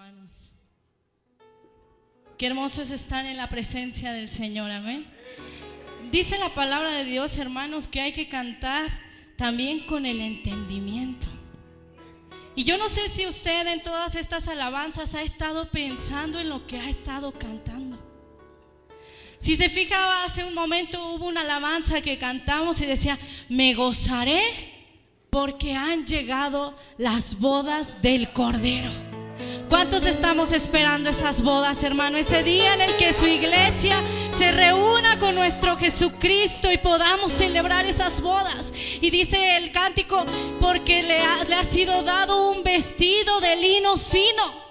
hermanos. Qué hermoso es estar en la presencia del Señor, amén. Dice la palabra de Dios, hermanos, que hay que cantar también con el entendimiento. Y yo no sé si usted en todas estas alabanzas ha estado pensando en lo que ha estado cantando. Si se fijaba, hace un momento hubo una alabanza que cantamos y decía: me gozaré porque han llegado las bodas del Cordero. ¿Cuántos estamos esperando esas bodas, hermano? Ese día en el que su iglesia se reúna con nuestro Jesucristo y podamos celebrar esas bodas. Y dice el cántico: porque le ha sido dado un vestido de lino fino.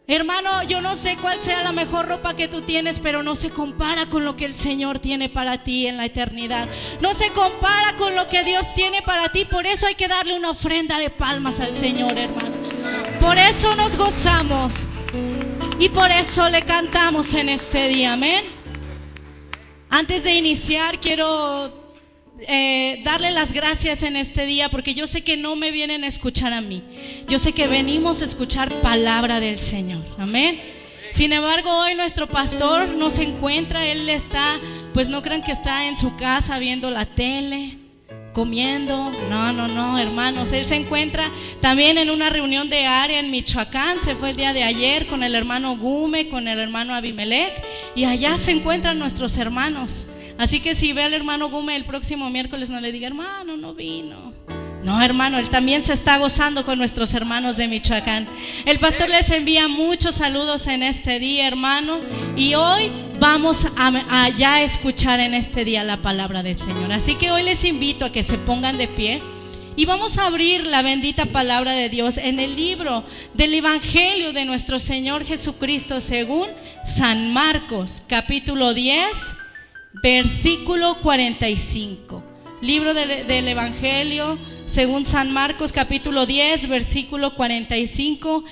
Hermano, yo no sé cuál sea la mejor ropa que tú tienes, pero no se compara con lo que el Señor tiene para ti en la eternidad. No se compara con lo que Dios tiene para ti. Por eso hay que darle una ofrenda de palmas al Señor, hermano. Por eso nos gozamos y por eso le cantamos en este día, amén. Antes de iniciar, quiero darle las gracias en este día, porque yo sé que no me vienen a escuchar a mí. Yo sé que venimos a escuchar palabra del Señor, amén. Sin embargo, hoy nuestro pastor no se encuentra. Él está, pues no crean que está en su casa viendo la tele, comiendo. No, hermanos, él se encuentra también en una reunión de área en Michoacán. Se fue el día de ayer con el hermano Gume, con el hermano Abimelech, y allá se encuentran nuestros hermanos. Así que si ve al hermano Gume el próximo miércoles, no le diga: hermano, no vino. No, hermano, él también se está gozando con nuestros hermanos de Michoacán. El pastor les envía muchos saludos en este día, hermano. Y hoy vamos a ya escuchar en este día la palabra del Señor. Así que hoy les invito a que se pongan de pie y vamos a abrir la bendita palabra de Dios en el libro del Evangelio de nuestro Señor Jesucristo según San Marcos, capítulo 10, versículo 45. Libro del Evangelio según San Marcos, capítulo 10, versículo 45.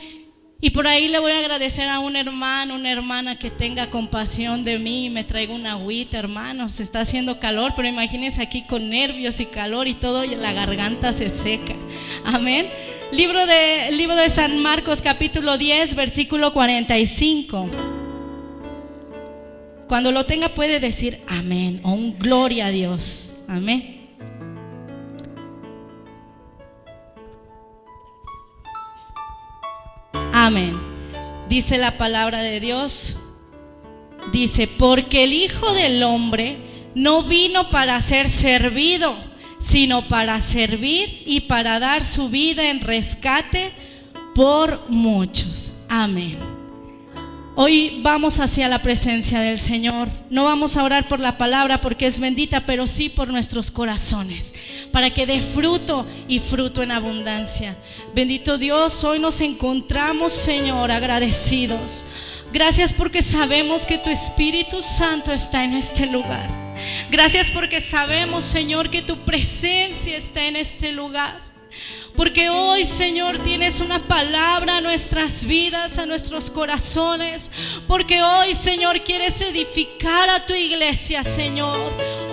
Y por ahí le voy a agradecer a un hermano, una hermana que tenga compasión de mí y me traiga una agüita, hermanos. Está haciendo calor, pero imagínense aquí con nervios y calor y todo, y la garganta se seca. Amén. Libro de San Marcos, capítulo 10, versículo 45. Cuando lo tenga puede decir amén o un gloria a Dios. Amén. Amén. Dice la palabra de Dios. Dice: porque el Hijo del Hombre no vino para ser servido, sino para servir y para dar su vida en rescate por muchos. Amén. Hoy vamos hacia la presencia del Señor. No vamos a orar por la palabra porque es bendita, pero sí por nuestros corazones, para que dé fruto y fruto en abundancia. Bendito Dios, hoy nos encontramos, Señor, agradecidos. Gracias porque sabemos que tu Espíritu Santo está en este lugar. Gracias porque sabemos, Señor, que tu presencia está en este lugar. Porque hoy, Señor, tienes una palabra a nuestras vidas, a nuestros corazones. Porque hoy, Señor, quieres edificar a tu iglesia, Señor.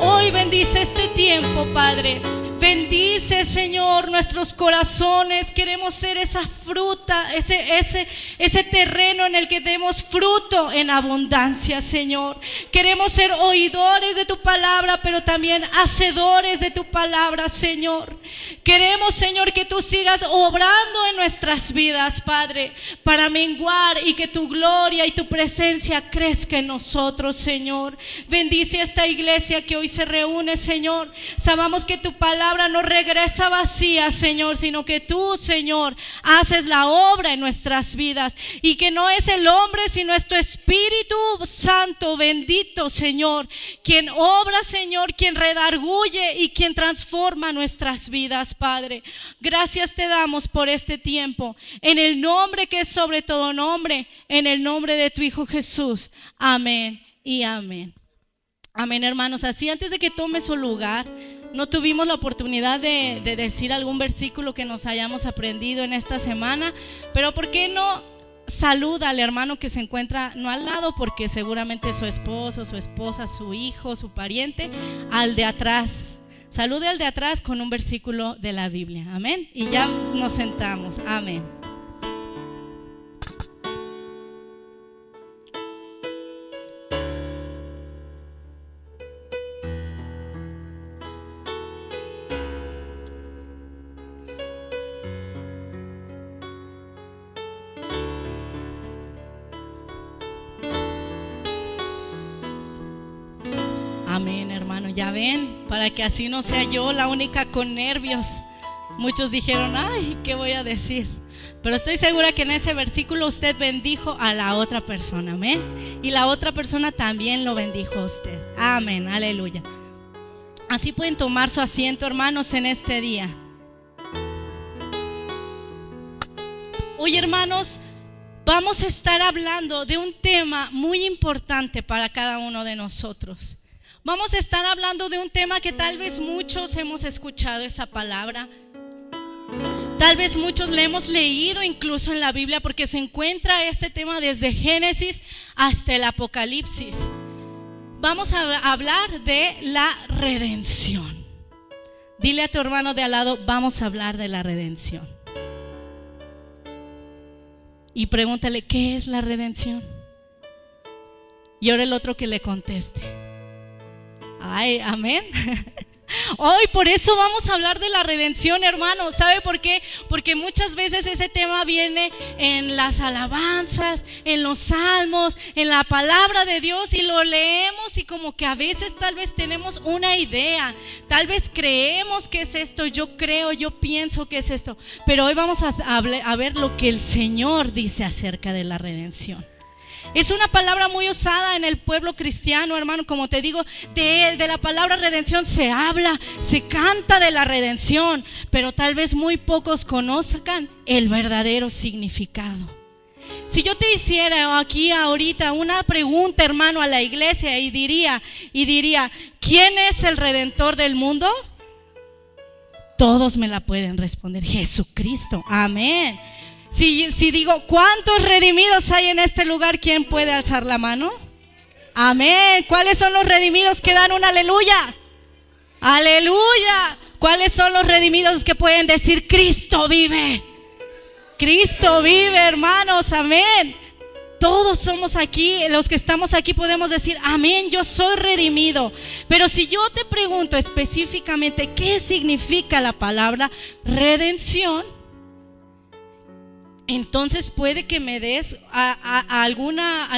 Hoy bendice este tiempo, Padre. Bendice, Señor, nuestros corazones. Queremos ser esa fruta, ese terreno en el que demos fruto en abundancia, Señor. Queremos ser oidores de tu palabra, pero también hacedores de tu palabra, Señor. Queremos, Señor, que tú sigas obrando en nuestras vidas, Padre, para menguar y que tu gloria y tu presencia crezca en nosotros, Señor. Bendice a esta iglesia que hoy se reúne, Señor. Sabemos que tu palabra no regresa vacía, Señor, sino que tú, Señor, haces la obra en nuestras vidas, y que no es el hombre, sino es tu Espíritu Santo bendito, Señor, quien obra, Señor, quien redarguye y quien transforma nuestras vidas, Padre. Gracias te damos por este tiempo, en el nombre que es sobre todo nombre, en el nombre de tu Hijo Jesús. Amén y amén. Amén, hermanos. Así, antes de que tome su lugar, no tuvimos la oportunidad de decir algún versículo que nos hayamos aprendido en esta semana, pero ¿por qué no saluda al hermano que se encuentra no al lado, porque seguramente su esposo, su esposa, su hijo, su pariente, al de atrás? Salude al de atrás con un versículo de la Biblia. Amén. Y ya nos sentamos. Amén. Amén, hermano. Ya ven, para que así no sea yo la única con nervios. Muchos dijeron, ay, ¿qué voy a decir? Pero estoy segura que en ese versículo usted bendijo a la otra persona, amén. Y la otra persona también lo bendijo a usted. Amén, aleluya. Así pueden tomar su asiento, hermanos, en este día. Hoy, hermanos, vamos a estar hablando de un tema muy importante para cada uno de nosotros. Vamos a estar hablando de un tema que tal vez muchos hemos escuchado esa palabra. Tal vez muchos le hemos leído incluso en la Biblia, porque se encuentra este tema desde Génesis hasta el Apocalipsis. Vamos a hablar de la redención. Dile a tu hermano de al lado, vamos a hablar de la redención. Y pregúntale, ¿qué es la redención? Y ahora el otro que le conteste. Ay, amén. Hoy por eso vamos a hablar de la redención, hermano. ¿Sabe por qué? Porque muchas veces ese tema viene en las alabanzas, en los salmos, en la palabra de Dios, y lo leemos y como que a veces tal vez tenemos una idea, tal vez creemos que es esto, yo creo, yo pienso que es esto. Pero hoy vamos a ver lo que el Señor dice acerca de la redención. Es una palabra muy usada en el pueblo cristiano, hermano. Como te digo, de la palabra redención se habla, se canta de la redención, pero tal vez muy pocos conozcan el verdadero significado. Si yo te hiciera aquí ahorita una pregunta, hermano, a la iglesia y diría, ¿quién es el redentor del mundo? Todos me la pueden responder: Jesucristo. Amén. Si digo, ¿cuántos redimidos hay en este lugar? ¿Quién puede alzar la mano? Amén. ¿Cuáles son los redimidos que dan un aleluya? Aleluya. ¿Cuáles son los redimidos que pueden decir, Cristo vive? Cristo vive, hermanos. Amén. Todos somos aquí, los que estamos aquí podemos decir, amén, yo soy redimido. Pero si yo te pregunto específicamente qué significa la palabra redención, entonces puede que me des alguna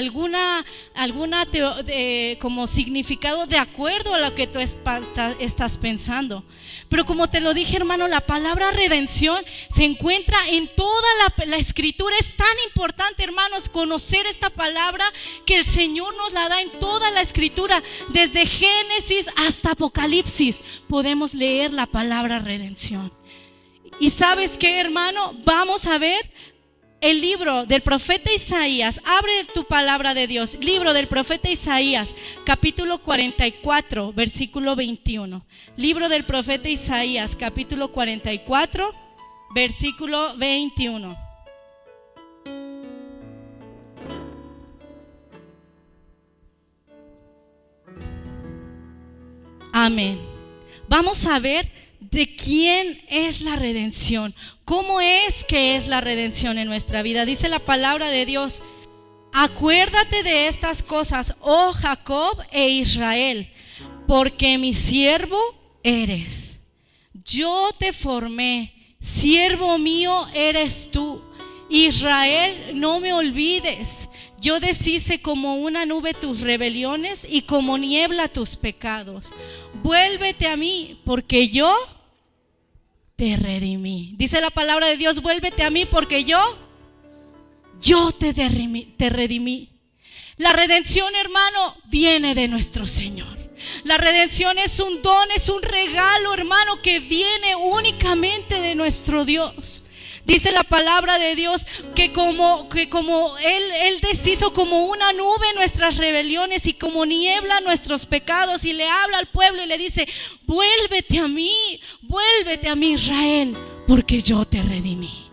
como significado de acuerdo a lo que tú estás pensando. Pero como te lo dije, hermano, la palabra redención se encuentra en toda la escritura. Es tan importante, hermanos, conocer esta palabra, que el Señor nos la da en toda la escritura. Desde Génesis hasta Apocalipsis podemos leer la palabra redención. Y ¿sabes qué, hermano? Vamos a ver el libro del profeta Isaías. Abre tu palabra de Dios. Libro del profeta Isaías, capítulo 44, versículo 21. Libro del profeta Isaías, capítulo 44, versículo 21. Amén. Vamos a ver de quién es la redención. ¿Cómo es que es la redención en nuestra vida? Dice la palabra de Dios: acuérdate de estas cosas, oh Jacob e Israel, porque mi siervo eres. Yo te formé, siervo mío eres tú. Israel, no me olvides. Yo deshice como una nube tus rebeliones y como niebla tus pecados. Vuélvete a mí, porque yo te redimí. Dice la palabra de Dios: vuélvete a mí, porque yo te redimí. La redención, hermano, viene de nuestro Señor. La redención es un don, es un regalo, hermano, que viene únicamente de nuestro Dios. Dice la palabra de Dios que como Él deshizo como una nube nuestras rebeliones y como niebla nuestros pecados, y le habla al pueblo y le dice: vuélvete a mí, Israel, porque yo te redimí.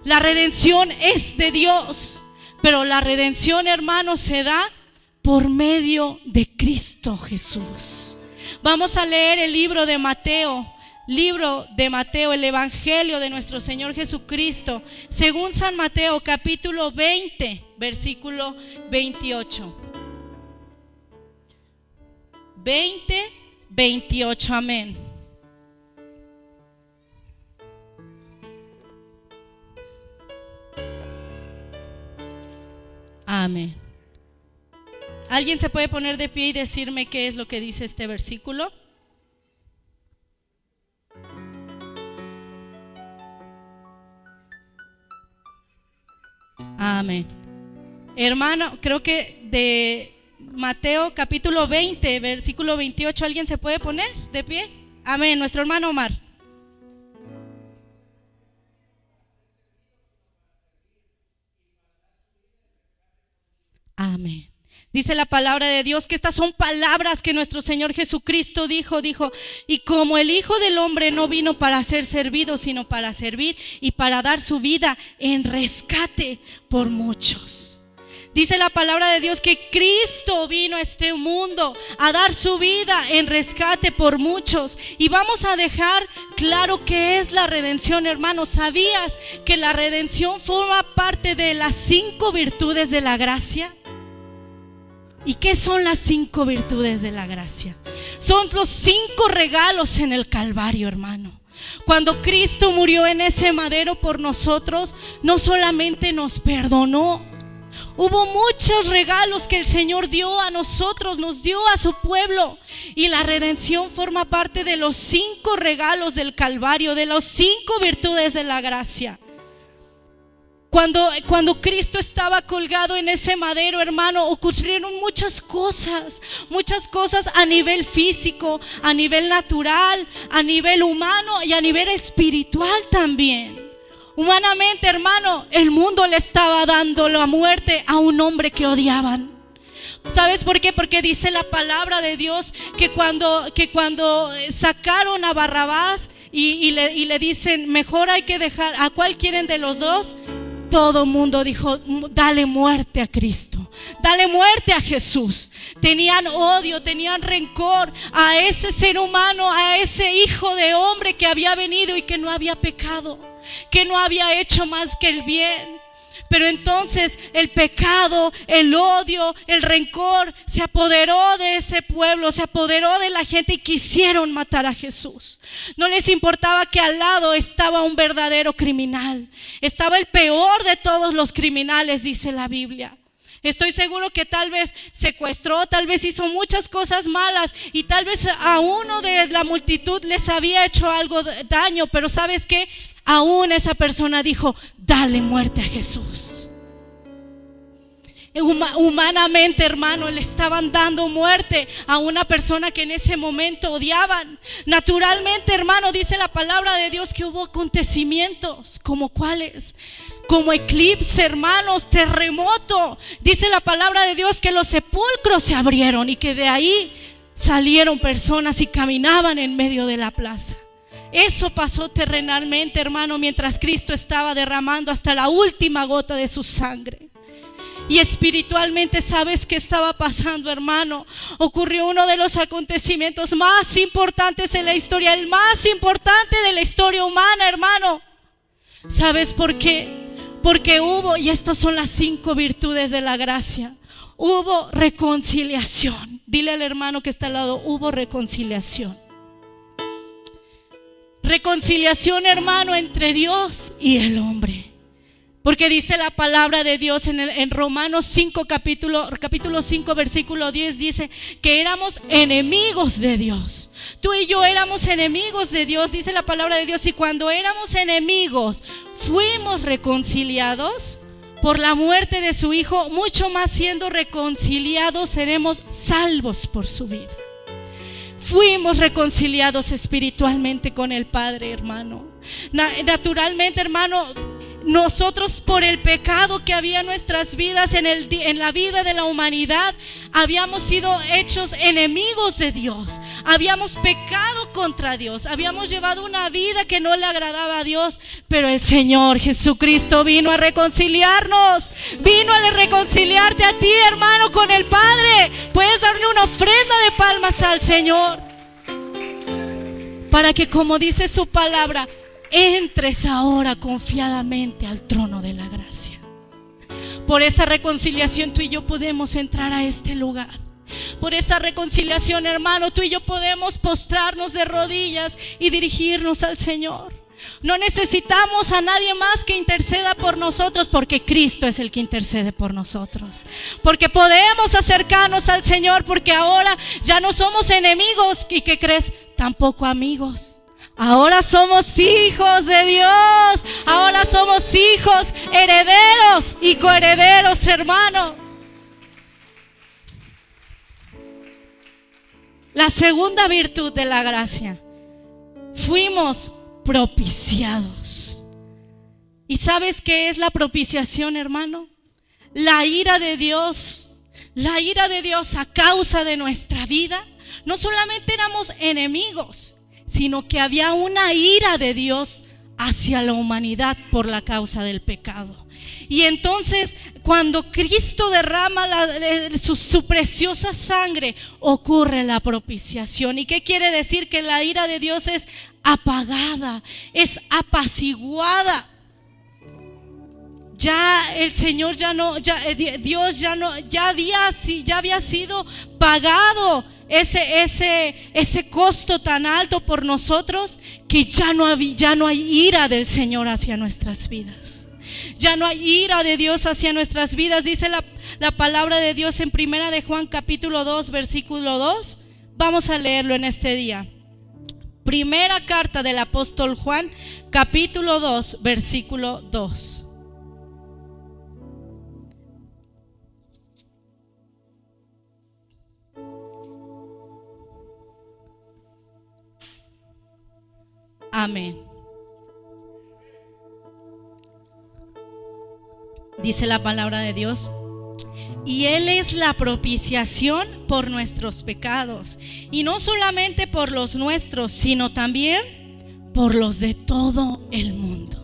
La redención es de Dios, pero la redención, hermano, se da por medio de Cristo Jesús. Vamos a leer el libro de Mateo, el evangelio de nuestro Señor Jesucristo, según San Mateo, capítulo 20, versículo 28. 28, amén. Amén. ¿Alguien se puede poner de pie y decirme qué es lo que dice este versículo? Amén. Hermano, creo que de Mateo capítulo 20, versículo 28, ¿alguien se puede poner de pie? Amén, nuestro hermano Omar. Amén. Dice la palabra de Dios que estas son palabras que nuestro Señor Jesucristo dijo, y como el Hijo del Hombre no vino para ser servido, sino para servir y para dar su vida en rescate por muchos. Dice la palabra de Dios que Cristo vino a este mundo a dar su vida en rescate por muchos. Y vamos a dejar claro qué es la redención, hermanos. ¿Sabías que la redención forma parte de las 5 virtudes de la gracia? ¿Y qué son las 5 virtudes de la gracia? Son los 5 regalos en el Calvario, hermano. Cuando Cristo murió en ese madero por nosotros, no solamente nos perdonó, hubo muchos regalos que el Señor dio a nosotros, nos dio a su pueblo. Y la redención forma parte de los 5 regalos del Calvario, de las 5 virtudes de la gracia. Cuando Cristo estaba colgado en ese madero, hermano, ocurrieron muchas cosas a nivel físico, a nivel natural, a nivel humano y a nivel espiritual también. Humanamente, hermano, el mundo le estaba dando la muerte a un hombre que odiaban. ¿Sabes por qué? Porque dice la palabra de Dios que cuando sacaron a Barrabás y le dicen, mejor hay que dejar, ¿a cuál quieren de los dos? Todo mundo dijo, dale muerte a Cristo, dale muerte a Jesús. Tenían odio, tenían rencor a ese ser humano, a ese hijo de hombre que había venido y que no había pecado, que no había hecho más que el bien. Pero entonces el pecado, el odio, el rencor se apoderó de ese pueblo, se apoderó de la gente y quisieron matar a Jesús. No les importaba que al lado estaba un verdadero criminal. Estaba el peor de todos los criminales, dice la Biblia. Estoy seguro que tal vez secuestró, tal vez hizo muchas cosas malas y tal vez a uno de la multitud les había hecho algo daño, pero ¿sabes qué? Aún esa persona dijo, dale muerte a Jesús. Humanamente, hermano, le estaban dando muerte a una persona que en ese momento odiaban. Naturalmente, hermano, dice la palabra de Dios que hubo acontecimientos, ¿como cuáles? Como eclipse, hermanos, terremoto. Dice la palabra de Dios que los sepulcros se abrieron y que de ahí salieron personas y caminaban en medio de la plaza. Eso pasó terrenalmente, hermano, mientras Cristo estaba derramando hasta la última gota de su sangre. Y espiritualmente, ¿sabes qué estaba pasando, hermano? Ocurrió uno de los acontecimientos más importantes en la historia, el más importante de la historia humana, hermano. ¿Sabes por qué? Porque hubo, y estas son las 5 virtudes de la gracia, hubo reconciliación. Dile al hermano que está al lado, hubo reconciliación. Reconciliación, hermano, entre Dios y el hombre. Porque dice la palabra de Dios en Romanos 5, capítulo 5, versículo 10, dice que éramos enemigos de Dios. Tú y yo éramos enemigos de Dios, dice la palabra de Dios. Y cuando éramos enemigos, fuimos reconciliados por la muerte de su Hijo. Mucho más siendo reconciliados, seremos salvos por su vida. Fuimos reconciliados espiritualmente con el Padre, hermano. Naturalmente, hermano, nosotros por el pecado que había en nuestras vidas, en la vida de la humanidad, habíamos sido hechos enemigos de Dios. Habíamos pecado contra Dios, habíamos llevado una vida que no le agradaba a Dios. Pero el Señor Jesucristo vino a reconciliarnos, vino a reconciliarte a ti, hermano, con el Padre. Puedes darle una ofrenda de palmas al Señor, para que, como dice su palabra, entres ahora confiadamente al trono de la gracia. Por esa reconciliación tú y yo podemos entrar a este lugar. Por esa reconciliación, hermano, tú y yo podemos postrarnos de rodillas y dirigirnos al Señor. No necesitamos a nadie más que interceda por nosotros, porque Cristo es el que intercede por nosotros. Porque podemos acercarnos al Señor, porque ahora ya no somos enemigos. ¿Y qué crees? Tampoco amigos. Ahora somos hijos de Dios. Ahora somos hijos, herederos y coherederos, hermano. La segunda virtud de la gracia: fuimos propiciados. ¿Y sabes qué es la propiciación, hermano? La ira de Dios. La ira de Dios a causa de nuestra vida. No solamente éramos enemigos, sino que había una ira de Dios hacia la humanidad por la causa del pecado. Y entonces, cuando Cristo derrama su preciosa sangre, ocurre la propiciación. ¿Y qué quiere decir? Que la ira de Dios es apagada, es apaciguada. Ya el Señor Dios ya había sido pagado ese costo tan alto por nosotros, que ya no hay ira del Señor hacia nuestras vidas. Ya no hay ira de Dios hacia nuestras vidas. Dice la palabra de Dios en 1 de Juan capítulo 2 versículo 2. Vamos a leerlo en este día. Primera carta del apóstol Juan capítulo 2 versículo 2. Amén. Dice la palabra de Dios: y Él es la propiciación por nuestros pecados, y no solamente por los nuestros, sino también por los de todo el mundo.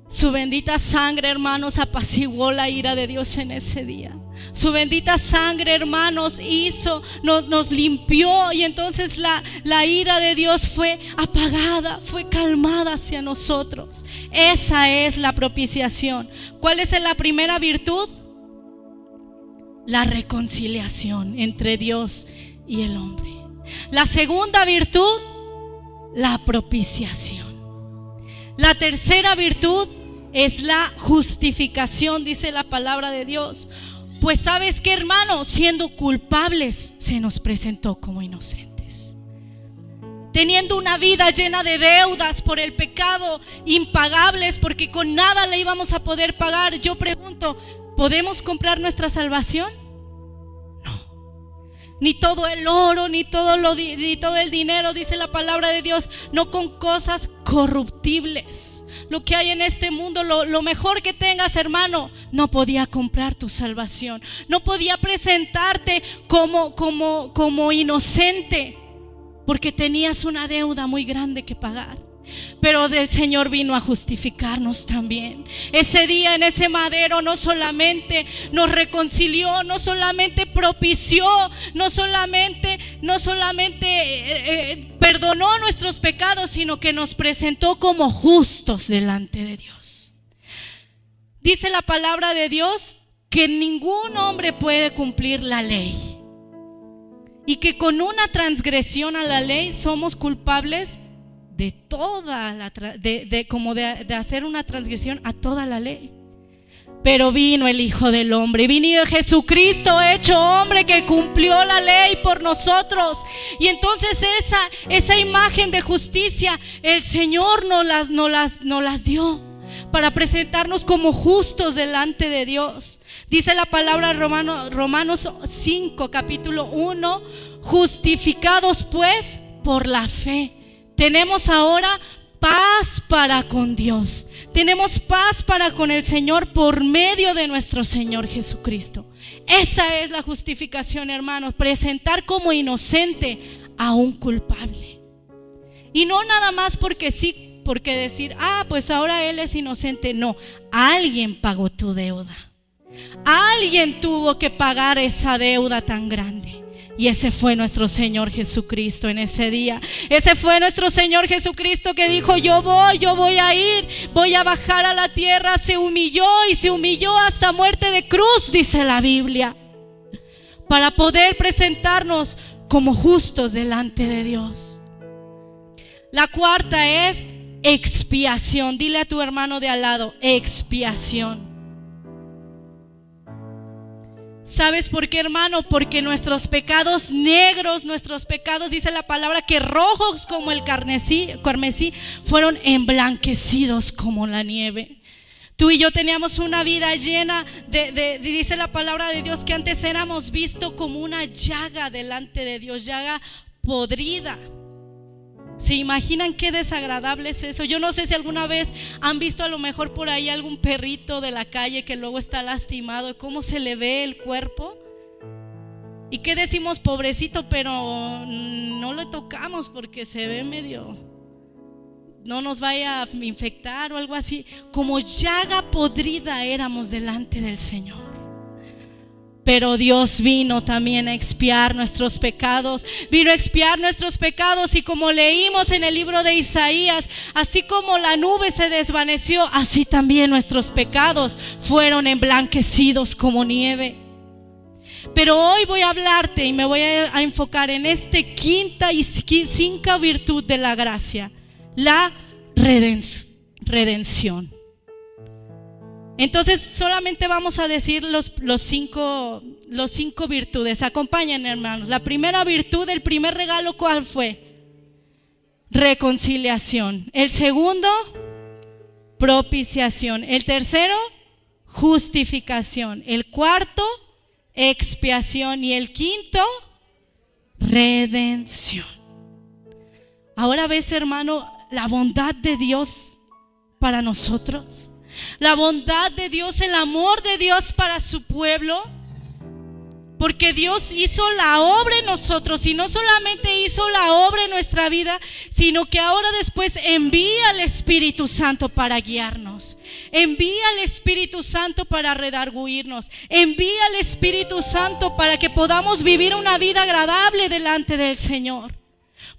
Su bendita sangre, hermanos, apaciguó la ira de Dios en ese día. Su bendita sangre, hermanos, nos limpió, y entonces la ira de Dios fue apagada, fue calmada hacia nosotros. Esa es la propiciación. ¿Cuál es la primera virtud? La reconciliación entre Dios y el hombre. La segunda virtud, la propiciación. La tercera virtud es la justificación, dice la palabra de Dios. Pues ¿sabes qué, hermano? Siendo culpables, se nos presentó como inocentes. Teniendo una vida llena de deudas por el pecado, impagables, porque con nada le íbamos a poder pagar. Yo pregunto, ¿podemos comprar nuestra salvación? Ni todo el oro, ni todo el dinero, dice la palabra de Dios, no con cosas corruptibles. Lo que hay en este mundo, lo mejor que tengas, hermano, no podía comprar tu salvación. No podía presentarte como inocente, porque tenías una deuda muy grande que pagar. Pero el Señor vino a justificarnos también. Ese día en ese madero no solamente nos reconcilió, no solamente propició, no solamente perdonó nuestros pecados, sino que nos presentó como justos delante de Dios. Dice la palabra de Dios que ningún hombre puede cumplir la ley, y que con una transgresión a la ley somos culpables de toda de hacer una transgresión a toda la ley. Pero vino el Hijo del Hombre, vino Jesucristo hecho hombre, que cumplió la ley por nosotros. Y entonces esa imagen de justicia el Señor nos las dio para presentarnos como justos delante de Dios. Dice la palabra Romanos 5 capítulo 1: justificados pues por la fe, tenemos ahora paz para con Dios. Tenemos paz para con el Señor por medio de nuestro Señor Jesucristo. Esa es la justificación, hermanos: presentar como inocente a un culpable. Y no nada más porque sí, porque decir, pues ahora él es inocente. No, alguien pagó tu deuda. Alguien tuvo que pagar esa deuda tan grande. Y ese fue nuestro Señor Jesucristo en ese día. Ese fue nuestro Señor Jesucristo que dijo: yo voy a ir, voy a bajar a la tierra. Se humilló, y se humilló hasta muerte de cruz, dice la Biblia, para poder presentarnos como justos delante de Dios. La cuarta es expiación. Dile a tu hermano de al lado, expiación. ¿Sabes por qué, hermano? Porque nuestros pecados negros, nuestros pecados, dice la palabra, que rojos como el carmesí, fueron emblanquecidos como la nieve. Tú y yo teníamos una vida llena dice la palabra de Dios, que antes éramos vistos como una llaga delante de Dios, llaga podrida. ¿Se imaginan qué desagradable es eso? Yo no sé si alguna vez han visto a lo mejor por ahí algún perrito de la calle que luego está lastimado, cómo se le ve el cuerpo. ¿Y qué decimos? Pobrecito, pero no lo tocamos porque se ve medio, no nos vaya a infectar o algo así. Como llaga podrida éramos delante del Señor. Pero Dios vino también a expiar nuestros pecados. Vino a expiar nuestros pecados. Y como leímos en el libro de Isaías, así como la nube se desvaneció, así también nuestros pecados fueron emblanquecidos como nieve. Pero hoy voy a hablarte y me voy a enfocar en quinta virtud de la gracia: la redención. Entonces solamente vamos a decir los cinco virtudes. Acompáñenme, hermanos. La primera virtud, el primer regalo, ¿cuál fue? Reconciliación. El segundo, propiciación. El tercero, justificación. El cuarto, expiación. Y el quinto, redención. Ahora ves, hermano, la bondad de Dios para nosotros. La bondad de Dios, el amor de Dios para su pueblo. Porque Dios hizo la obra en nosotros, y no solamente hizo la obra en nuestra vida, sino que ahora después envía al Espíritu Santo para guiarnos. Envía al Espíritu Santo para redarguirnos. Envía al Espíritu Santo para que podamos vivir una vida agradable delante del Señor.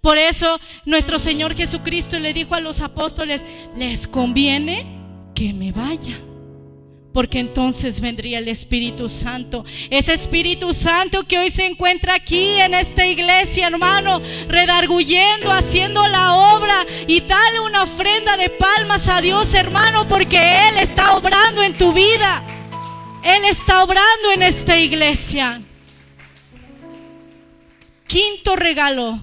Por eso nuestro Señor Jesucristo le dijo a los apóstoles: les conviene que me vaya, porque entonces vendría el Espíritu Santo. Ese Espíritu Santo que hoy se encuentra aquí en esta iglesia, hermano, redarguyendo, haciendo la obra. Y dale una ofrenda de palmas a Dios, hermano, porque Él está obrando en tu vida. Él está obrando en esta iglesia. Quinto regalo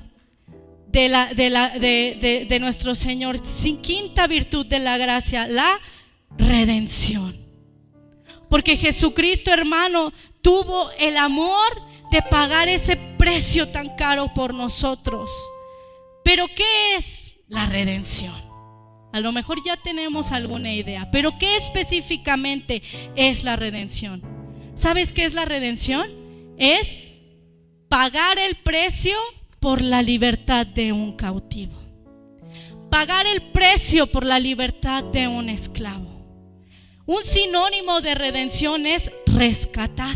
de nuestro Señor, quinta virtud de la gracia: la redención. Porque Jesucristo, hermano, tuvo el amor de pagar ese precio tan caro por nosotros. Pero ¿qué es la redención? A lo mejor ya tenemos alguna idea, pero ¿qué específicamente es la redención? ¿Sabes qué es la redención? Es pagar el precio por la libertad de un cautivo. Pagar el precio por la libertad de un esclavo. Un sinónimo de redención es rescatar,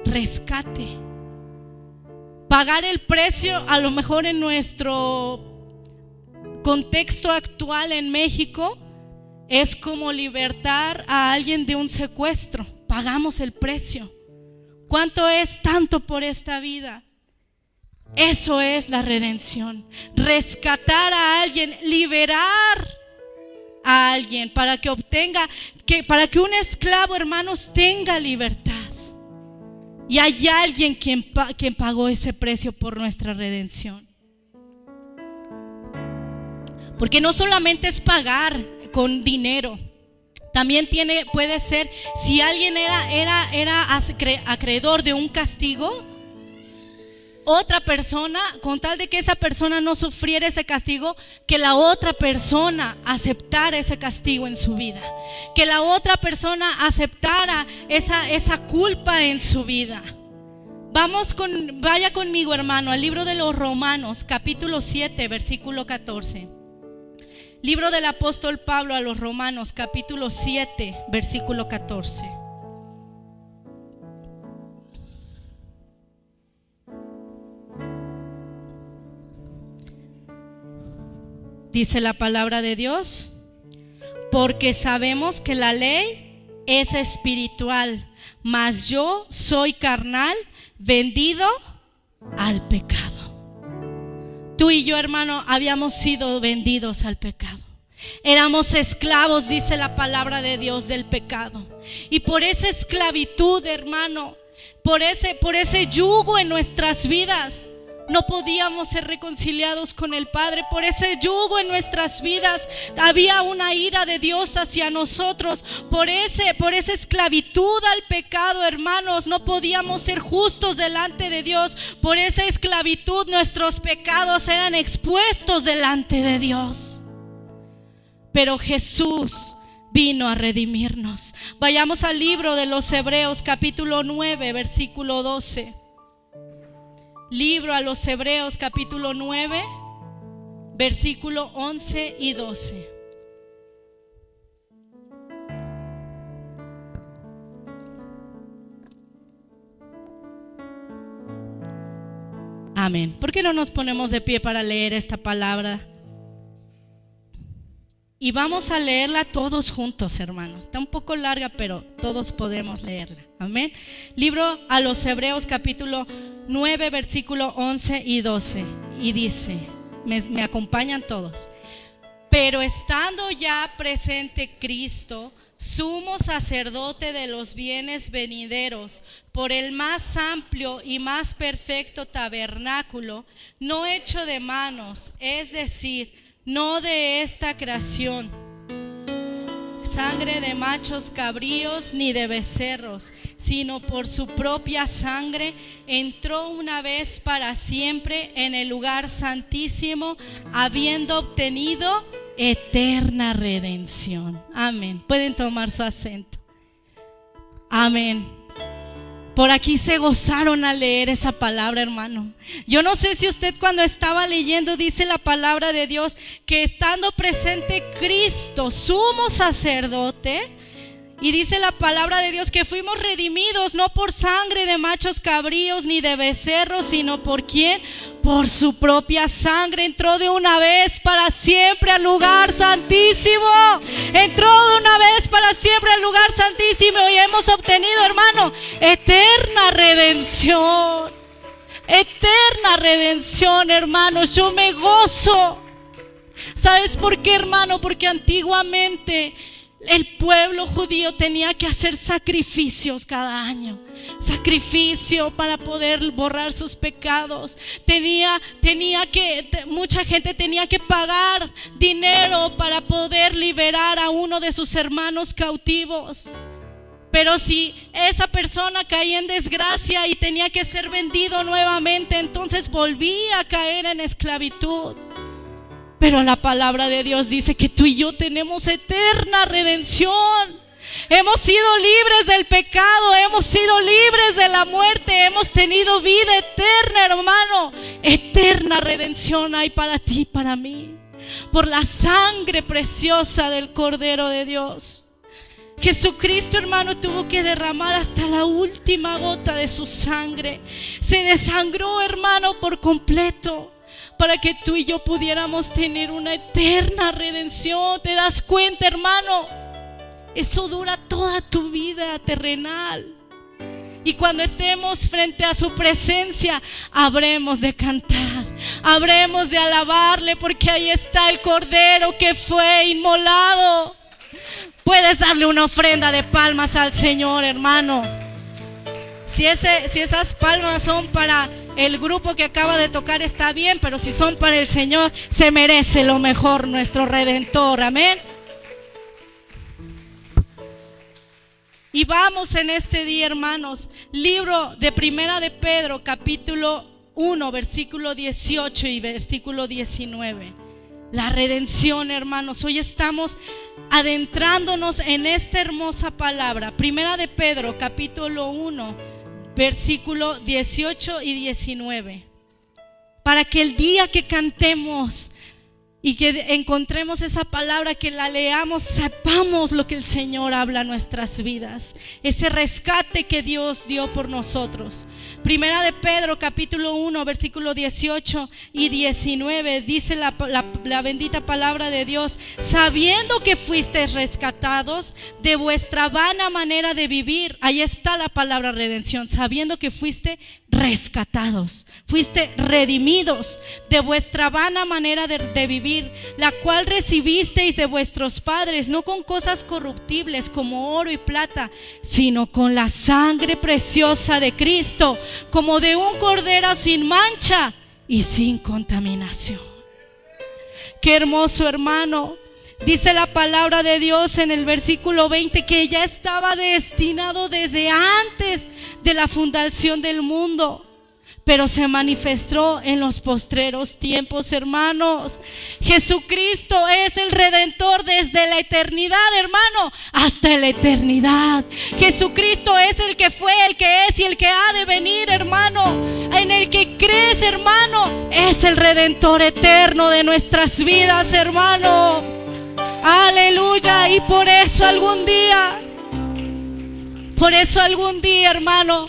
rescate. Pagar el precio, a lo mejor en nuestro contexto actual en México, es como libertar a alguien de un secuestro. Pagamos el precio. ¿Cuánto es? Tanto por esta vida. Eso es la redención. Rescatar a alguien, liberar a alguien para que obtenga, para que un esclavo, hermanos, tenga libertad. Y hay alguien quien pagó ese precio por nuestra redención. Porque no solamente es pagar con dinero, también puede ser, si alguien era acreedor de un castigo, otra persona, con tal de que esa persona no sufriera ese castigo, que la otra persona aceptara ese castigo en su vida, que la otra persona aceptara esa culpa en su vida. Vaya conmigo, hermano, al libro de los Romanos, capítulo 7, versículo 14. Libro del apóstol Pablo a los Romanos, capítulo 7, versículo 14. Dice la palabra de Dios: porque sabemos que la ley es espiritual, mas yo soy carnal, vendido al pecado. Tú y yo, hermano, habíamos sido vendidos al pecado. Éramos esclavos, dice la palabra de Dios, del pecado. Y por esa esclavitud, hermano, por ese yugo en nuestras vidas, no podíamos ser reconciliados con el Padre. Por ese yugo en nuestras vidas había una ira de Dios hacia nosotros. Por esa esclavitud al pecado, hermanos, no podíamos ser justos delante de Dios. Por esa esclavitud nuestros pecados eran expuestos delante de Dios. Pero Jesús vino a redimirnos. Vayamos al libro de los Hebreos, capítulo 9, versículo 12. Libro a los Hebreos, capítulo 9, versículo 11 y 12. Amén. ¿Por qué no nos ponemos de pie para leer esta palabra? Y vamos a leerla todos juntos, hermanos. Está un poco larga, pero todos podemos leerla. Amén. Libro a los Hebreos, capítulo 9, versículo 11 y 12. Y dice, me acompañan todos: pero estando ya presente Cristo, sumo sacerdote de los bienes venideros, por el más amplio y más perfecto tabernáculo, no hecho de manos, es decir, no de esta creación, sangre de machos cabríos ni de becerros, sino por su propia sangre entró una vez para siempre en el lugar santísimo, habiendo obtenido eterna redención. Amén. Pueden tomar su asiento. Amén. Por aquí se gozaron al leer esa palabra, hermano. Yo no sé si usted, cuando estaba leyendo, dice la palabra de Dios que estando presente Cristo, sumo sacerdote, y dice la palabra de Dios que fuimos redimidos no por sangre de machos cabríos ni de becerros, sino por ¿quién? Por su propia sangre. Entró de una vez para siempre al lugar santísimo. Entró de una vez para siempre al lugar santísimo y hemos obtenido, hermano, eterna redención. Eterna redención, hermanos. Yo me gozo. ¿Sabes por qué, hermano? Porque antiguamente el pueblo judío tenía que hacer sacrificios cada año. Sacrificio para poder borrar sus pecados. Mucha gente tenía que pagar dinero para poder liberar a uno de sus hermanos cautivos. Pero si esa persona caía en desgracia y tenía que ser vendido nuevamente, entonces volvía a caer en esclavitud. Pero la palabra de Dios dice que tú y yo tenemos eterna redención. Hemos sido libres del pecado, hemos sido libres de la muerte, hemos tenido vida eterna, hermano. Eterna redención hay para ti y para mí, por la sangre preciosa del Cordero de Dios. Jesucristo, hermano, tuvo que derramar hasta la última gota de su sangre. Se desangró, hermano, por completo, para que tú y yo pudiéramos tener una eterna redención. ¿Te das cuenta, hermano? Eso dura toda tu vida terrenal. Y cuando estemos frente a su presencia, habremos de cantar, habremos de alabarle, porque ahí está el Cordero que fue inmolado. Puedes darle una ofrenda de palmas al Señor, hermano. Si esas palmas son para el grupo que acaba de tocar, está bien, pero si son para el Señor, se merece lo mejor nuestro Redentor. Amén. Y vamos en este día, hermanos, libro de Primera de Pedro, capítulo 1, versículo 18 y versículo 19. La redención, hermanos. Hoy estamos adentrándonos en esta hermosa palabra. Primera de Pedro, capítulo 1, versículo 18 y 19. Para que el día que cantemos y que encontremos esa palabra, que la leamos, sepamos lo que el Señor habla a nuestras vidas, ese rescate que Dios dio por nosotros. Primera de Pedro capítulo 1 versículo 18 y 19 dice la bendita palabra de Dios: sabiendo que fuisteis rescatados de vuestra vana manera de vivir. Ahí está la palabra redención, sabiendo que fuiste rescatados, fuiste redimidos de vuestra vana manera de vivir, la cual recibisteis de vuestros padres, no con cosas corruptibles como oro y plata, sino con la sangre preciosa de Cristo, como de un cordero sin mancha y sin contaminación. Qué hermoso, hermano. Dice la palabra de Dios en el versículo 20 que ya estaba destinado desde antes de la fundación del mundo, pero se manifestó en los postreros tiempos, hermanos. Jesucristo es el Redentor desde la eternidad, hermano, hasta la eternidad. Jesucristo es el que fue, el que es y el que ha de venir, hermano. En el que crees, hermano, es el Redentor eterno de nuestras vidas, hermano. Aleluya. Y por eso algún día, hermano,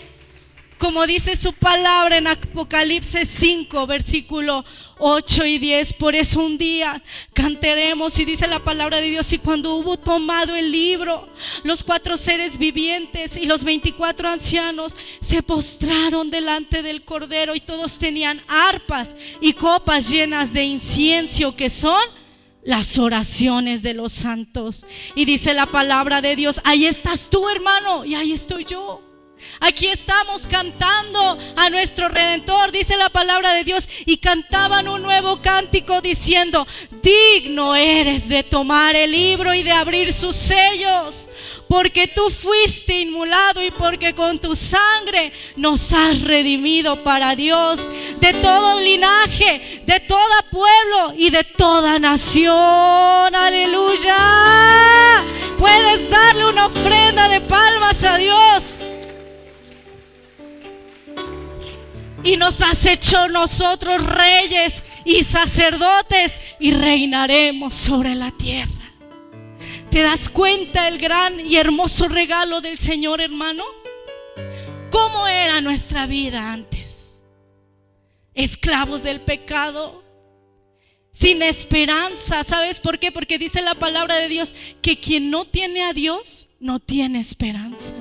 como dice su palabra en Apocalipsis 5 versículo 8 y 10, por eso un día cantaremos, y dice la palabra de Dios: y cuando hubo tomado el libro, los 4 seres vivientes y los 24 ancianos se postraron delante del Cordero, y todos tenían arpas y copas llenas de incienso, que son las oraciones de los santos. Y dice la palabra de Dios: ahí estás tú, hermano, y ahí estoy yo. Aquí estamos cantando a nuestro Redentor, dice la palabra de Dios, y cantaban un nuevo cántico diciendo: digno eres de tomar el libro y de abrir sus sellos, porque tú fuiste inmolado y porque con tu sangre nos has redimido para Dios, de todo linaje, de todo pueblo y de toda nación. Aleluya. Puedes darle una ofrenda de palmas a Dios. Y nos has hecho nosotros reyes y sacerdotes, y reinaremos sobre la tierra. ¿Te das cuenta el gran y hermoso regalo del Señor, hermano? ¿Cómo era nuestra vida antes? Esclavos del pecado, sin esperanza. ¿Sabes por qué? Porque dice la palabra de Dios que quien no tiene a Dios no tiene esperanza.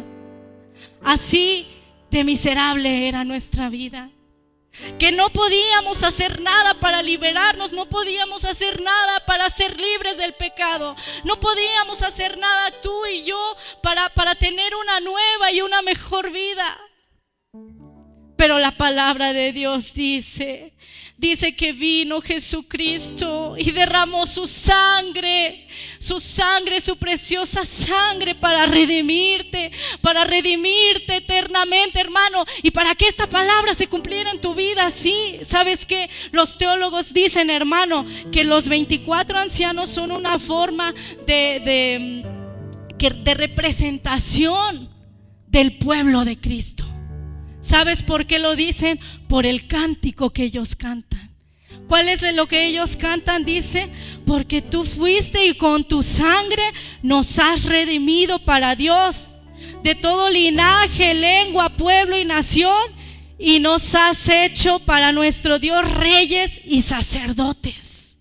Así de miserable era nuestra vida, que no podíamos hacer nada para liberarnos, no podíamos hacer nada para ser libres del pecado, no podíamos hacer nada tú y yo para tener una nueva y una mejor vida. Pero la palabra de Dios dice que vino Jesucristo y derramó su sangre, su preciosa sangre, para redimirte eternamente, hermano, y para que esta palabra se cumpliera en tu vida. Sí, ¿sabes qué? Los teólogos dicen, hermano, que los 24 ancianos son una forma de representación del pueblo de Cristo. ¿Sabes por qué lo dicen? Por el cántico que ellos cantan. ¿Cuál es de lo que ellos cantan? Dice: porque tú fuiste y con tu sangre nos has redimido para Dios, de todo linaje, lengua, pueblo y nación, y nos has hecho para nuestro Dios reyes y sacerdotes.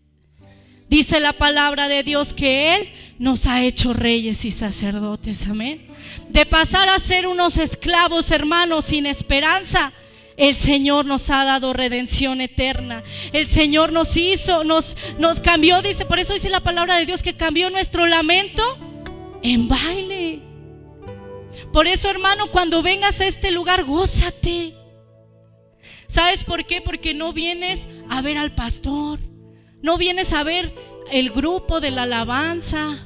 Dice la palabra de Dios que Él nos ha hecho reyes y sacerdotes. Amén. De pasar a ser unos esclavos, hermanos, sin esperanza, el Señor nos ha dado redención eterna. El Señor nos cambió, dice, por eso dice la palabra de Dios que cambió nuestro lamento en baile. Por eso, hermano, cuando vengas a este lugar, gózate. ¿Sabes por qué? Porque no vienes a ver al pastor, no vienes a ver el grupo de la alabanza.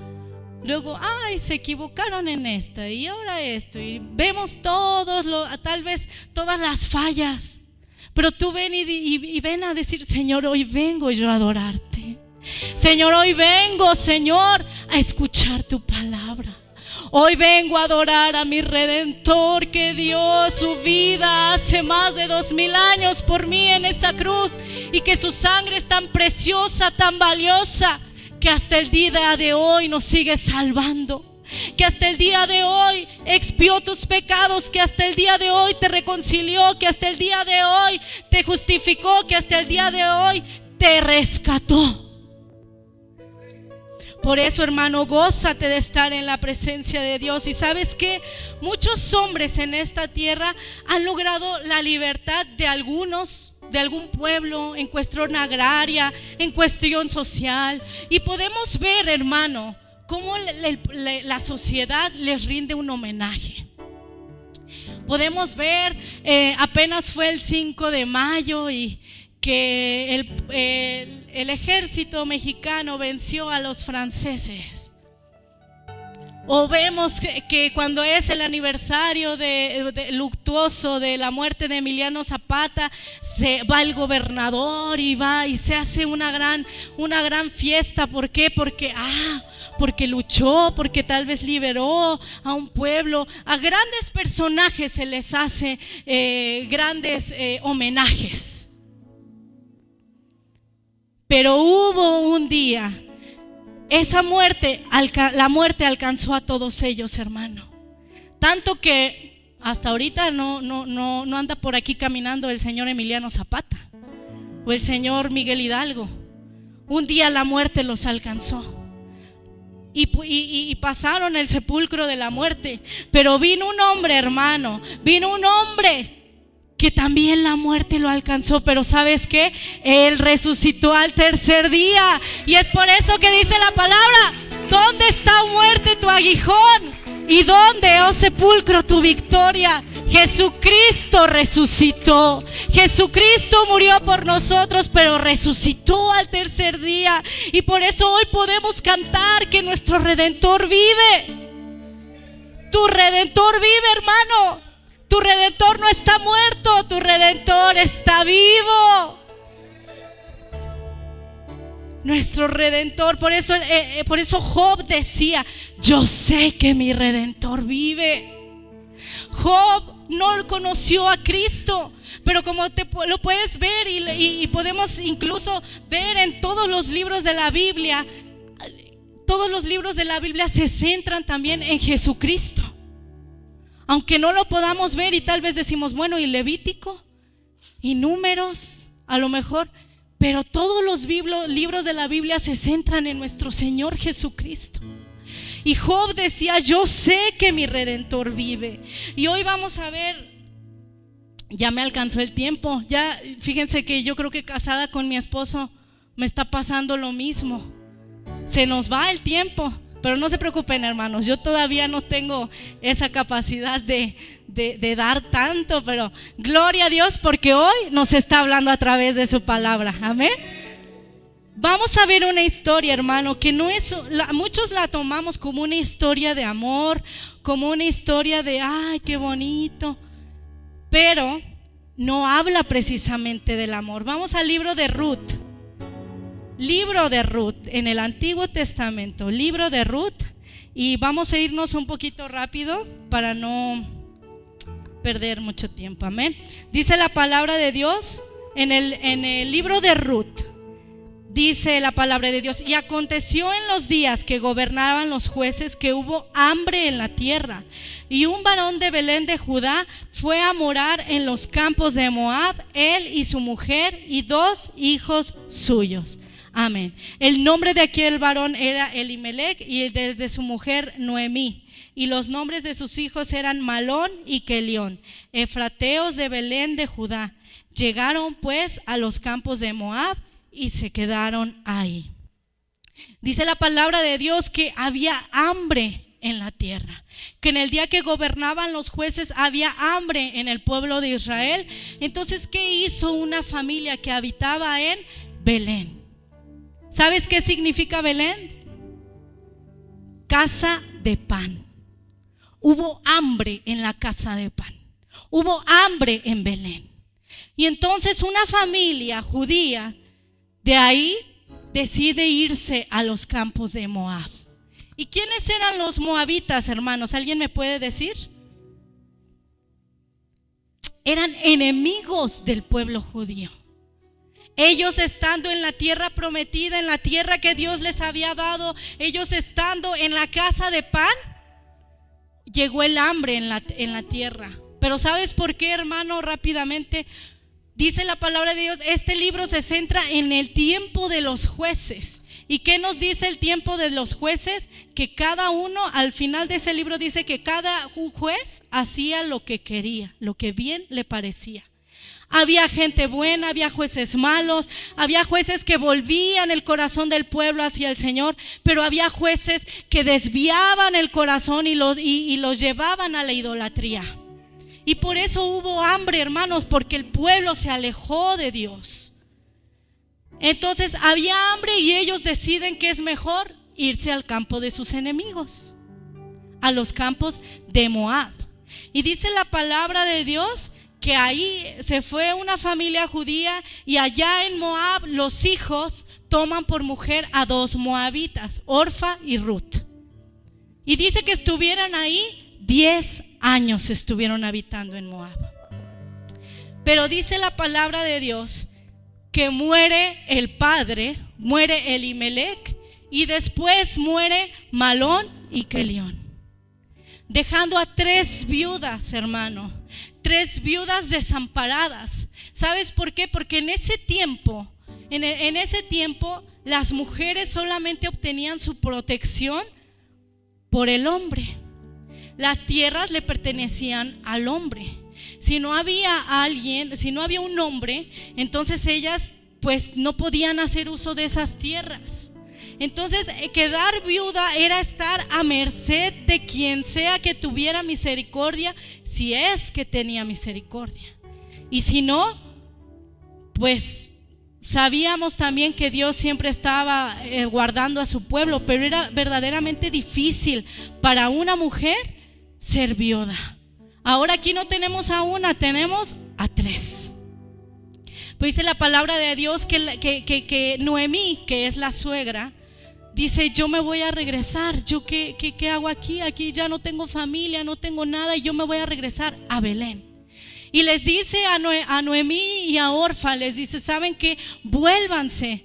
Luego, se equivocaron en esta y ahora esto, y vemos tal vez todas las fallas. Pero tú ven y ven a decir: Señor, hoy vengo yo a adorarte. Señor, hoy vengo, Señor, a escuchar tu palabra. Hoy vengo a adorar a mi Redentor que dio su vida hace más de 2000 años por mí en esa cruz, y que su sangre es tan preciosa, tan valiosa, que hasta el día de hoy nos sigue salvando. Que hasta el día de hoy expió tus pecados, que hasta el día de hoy te reconcilió, que hasta el día de hoy te justificó, que hasta el día de hoy te rescató. Por eso, hermano, gózate de estar en la presencia de Dios. Y ¿sabes qué? Muchos hombres en esta tierra han logrado la libertad de algunos, de algún pueblo, en cuestión agraria, en cuestión social. Y podemos ver, hermano, cómo la sociedad les rinde un homenaje. Podemos ver, apenas fue el 5 de mayo y que el ejército mexicano venció a los franceses. O vemos que cuando es el aniversario luctuoso de la muerte de Emiliano Zapata, se va el gobernador y va y se hace una gran fiesta. ¿Por qué? Porque luchó, porque tal vez liberó a un pueblo. A grandes personajes se les hace grandes homenajes. Pero hubo un día, la muerte alcanzó a todos ellos, hermano. Tanto que hasta ahorita no anda por aquí caminando el señor Emiliano Zapata o el señor Miguel Hidalgo. Un día la muerte los alcanzó y pasaron el sepulcro de la muerte. Pero vino un hombre, hermano, vino un hombre que también la muerte lo alcanzó, pero ¿sabes qué? Él resucitó al tercer día. Y es por eso que dice la palabra: ¿dónde está, muerte, tu aguijón? ¿Y dónde, oh sepulcro, tu victoria? Jesucristo resucitó. Jesucristo murió por nosotros, pero resucitó al tercer día. Y por eso hoy podemos cantar que nuestro Redentor vive. Tu Redentor vive, hermano. Tu Redentor no está muerto, tu Redentor está vivo. Nuestro Redentor, por eso Job decía: yo sé que mi Redentor vive. Job no conoció a Cristo, pero como lo puedes ver y podemos incluso ver en todos los libros de la Biblia, todos los libros de la Biblia se centran también en Jesucristo. Aunque no lo podamos ver y tal vez decimos, bueno, y Levítico y Números, a lo mejor, pero todos los libros de la Biblia se centran en nuestro Señor Jesucristo. Y Job decía: yo sé que mi Redentor vive. Y hoy vamos a ver, ya me alcanzó el tiempo. Ya fíjense que yo creo que casada con mi esposo me está pasando lo mismo. Se nos va el tiempo. Pero no se preocupen, hermanos, yo todavía no tengo esa capacidad de dar tanto, pero gloria a Dios porque hoy nos está hablando a través de su palabra. Amén. Vamos a ver una historia, hermano, que no es, muchos la tomamos como una historia de amor, como una historia de ay, qué bonito, pero no habla precisamente del amor. Vamos al libro de Ruth. Libro de Ruth, en el Antiguo Testamento, libro de Ruth, y vamos a irnos un poquito rápido para no perder mucho tiempo. Amén. Dice la palabra de Dios en el libro de Ruth. Dice la palabra de Dios: y aconteció en los días que gobernaban los jueces que hubo hambre en la tierra, y un varón de Belén de Judá fue a morar en los campos de Moab, él y su mujer y 2 hijos suyos. Amén. El nombre de aquel varón era Elimelech y el de su mujer Noemí. Y los nombres de sus hijos eran Malón y Kelión, efrateos de Belén de Judá. Llegaron pues a los campos de Moab y se quedaron ahí. Dice la palabra de Dios que había hambre en la tierra, que en el día que gobernaban los jueces había hambre en el pueblo de Israel. Entonces, ¿qué hizo una familia que habitaba en Belén? ¿Sabes qué significa Belén? Casa de pan. Hubo hambre en la casa de pan. Hubo hambre en Belén. Y entonces una familia judía de ahí decide irse a los campos de Moab. ¿Y quiénes eran los moabitas, hermanos? ¿Alguien me puede decir? Eran enemigos del pueblo judío. Ellos estando en la tierra prometida, en la tierra que Dios les había dado, ellos estando en la casa de pan, llegó el hambre en la tierra. Pero ¿sabes por qué, hermano? Rápidamente, dice la palabra de Dios, este libro se centra en el tiempo de los jueces. ¿Y qué nos dice el tiempo de los jueces? Que cada uno, al final de ese libro dice que cada juez hacía lo que quería, lo que bien le parecía. Había gente buena, había jueces malos, había jueces que volvían el corazón del pueblo hacia el Señor, pero había jueces que desviaban el corazón y los llevaban a la idolatría. Y por eso hubo hambre, hermanos, porque el pueblo se alejó de Dios. Entonces había hambre y ellos deciden que es mejor irse al campo de sus enemigos, a los campos de Moab. Y dice la palabra de Dios que ahí se fue una familia judía y allá en Moab los hijos toman por mujer a 2 moabitas, Orfa y Ruth. Y dice que estuvieran ahí 10 años estuvieron habitando en Moab. Pero dice la palabra de Dios que muere el padre, muere Elimelec y después muere Malón y Kelión, dejando a 3 viudas, hermano, 3 viudas desamparadas. ¿Sabes por qué? Porque en ese tiempo las mujeres solamente obtenían su protección por el hombre. Las tierras le pertenecían al hombre. Si no había un hombre, entonces ellas pues no podían hacer uso de esas tierras. Entonces quedar viuda era estar a merced de quien sea que tuviera misericordia, si es que tenía misericordia. Y si no, pues sabíamos también que Dios siempre estaba guardando a su pueblo, pero era verdaderamente difícil para una mujer ser viuda. Ahora aquí no tenemos a una, tenemos a 3. Pues dice la palabra de Dios que Noemí, que es la suegra, dice: yo me voy a regresar. ¿Yo qué hago aquí? Aquí ya no tengo familia, no tengo nada, y yo me voy a regresar a Belén. Y les dice a Noemí y a Orfa, les dice: ¿saben qué? Vuélvanse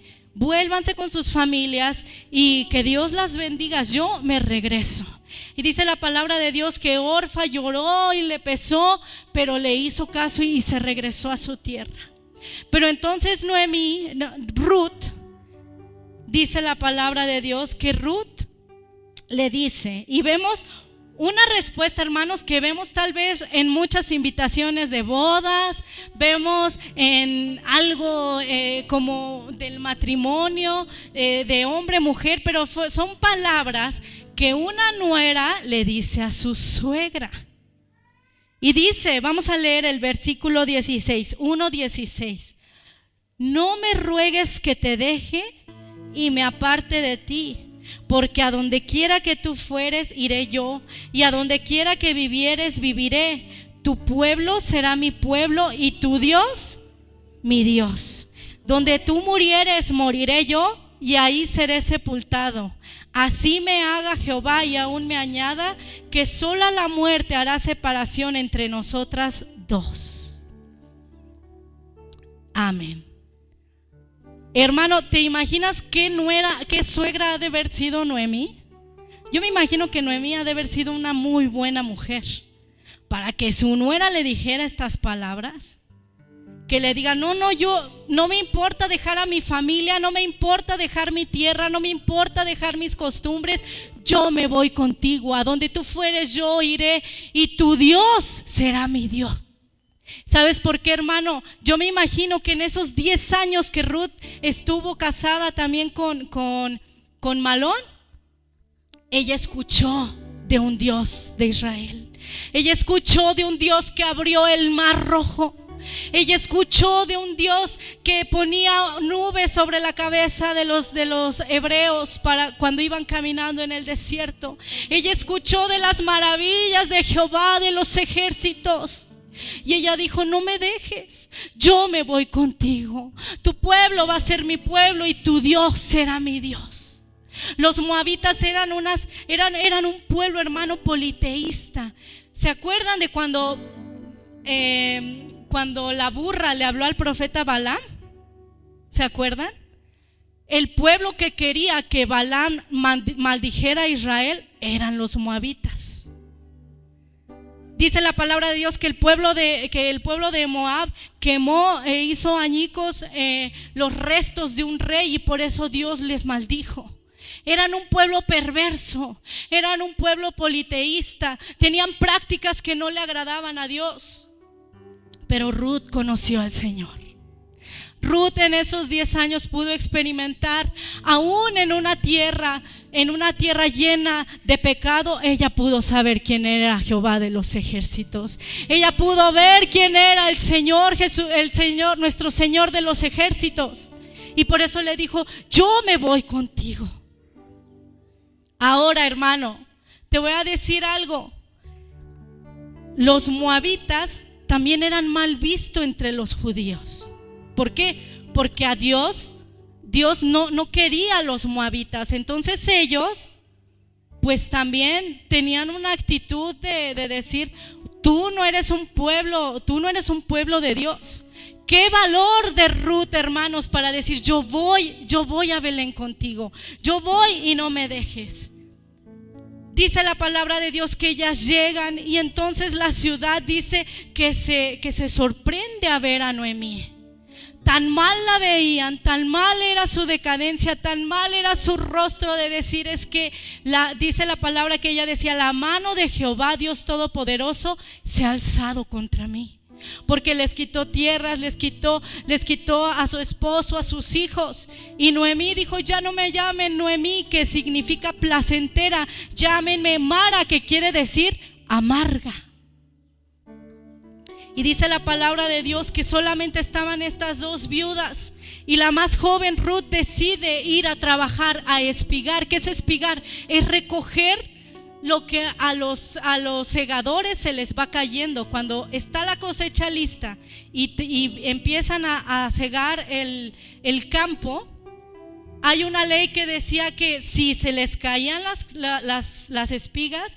con sus familias y que Dios las bendiga, yo me regreso. Y dice la palabra de Dios que Orfa lloró y le pesó, pero le hizo caso y se regresó a su tierra. Pero entonces Ruth, dice la palabra de Dios que Ruth le dice, y vemos una respuesta, hermanos, que vemos tal vez en muchas invitaciones de bodas, vemos en algo como del matrimonio, de hombre, mujer, pero son palabras que una nuera le dice a su suegra. Y dice, vamos a leer el versículo 16, 1:16: no me ruegues que te deje y me aparte de ti, porque a donde quiera que tú fueres iré yo, y a donde quiera que vivieres viviré. Tu pueblo será mi pueblo y tu Dios mi Dios. Donde tú murieres moriré yo, y ahí seré sepultado. Así me haga Jehová y aún me añada, que sola la muerte hará separación entre nosotras 2. Amén. Hermano, ¿te imaginas qué suegra ha de haber sido Noemí? Yo me imagino que Noemí ha de haber sido una muy buena mujer para que su nuera le dijera estas palabras. Que le diga: yo no me importa dejar a mi familia, no me importa dejar mi tierra, no me importa dejar mis costumbres, yo me voy contigo, a donde tú fueres yo iré, y tu Dios será mi Dios. ¿Sabes por qué, hermano? Yo me imagino que en esos 10 años que Ruth estuvo casada también con Malón, ella escuchó de un Dios de Israel. Ella escuchó de un Dios que abrió el mar rojo. Ella escuchó de un Dios que ponía nubes sobre la cabeza de los hebreos para cuando iban caminando en el desierto. Ella escuchó de las maravillas de Jehová de los ejércitos. Y ella dijo: no me dejes, yo me voy contigo. Tu pueblo va a ser mi pueblo y tu Dios será mi Dios. Los moabitas eran un pueblo, hermano, politeísta. ¿Se acuerdan de cuando la burra le habló al profeta Balaam? ¿Se acuerdan? El pueblo que quería que Balaam maldijera a Israel eran los moabitas. Dice la palabra de Dios que el pueblo de Moab quemó e hizo añicos los restos de un rey, y por eso Dios les maldijo. Eran un pueblo perverso, eran un pueblo politeísta, tenían prácticas que no le agradaban a Dios. Pero Ruth conoció al Señor. Ruth en esos 10 años pudo experimentar, aún en una tierra llena de pecado, ella pudo saber quién era Jehová de los ejércitos. Ella pudo ver quién era el Señor Jesús, nuestro Señor de los ejércitos. Y por eso le dijo: yo me voy contigo. Ahora, hermano, te voy a decir algo. Los moabitas también eran mal vistos entre los judíos. ¿Por qué? Porque a Dios no quería a los moabitas. Entonces ellos pues también tenían una actitud de decir: tú no eres un pueblo de Dios. Qué valor de Ruth, hermanos, para decir: yo voy a Belén contigo, yo voy y no me dejes. Dice la palabra de Dios que ellas llegan, y entonces la ciudad dice que se sorprende a ver a Noemí. Tan mal la veían, tan mal era su decadencia, tan mal era su rostro de decir, dice la palabra que ella decía: la mano de Jehová Dios Todopoderoso se ha alzado contra mí. Porque les quitó tierras, les quitó a su esposo, a sus hijos. Y Noemí dijo: ya no me llamen Noemí, que significa placentera, llámenme Mara, que quiere decir amarga. Y dice la palabra de Dios que solamente estaban estas dos viudas, y la más joven, Ruth, decide ir a trabajar, a espigar. ¿Qué es espigar? Es recoger lo que a los segadores se les va cayendo. Cuando está la cosecha lista y empiezan a segar el campo, hay una ley que decía que si se les caían las espigas,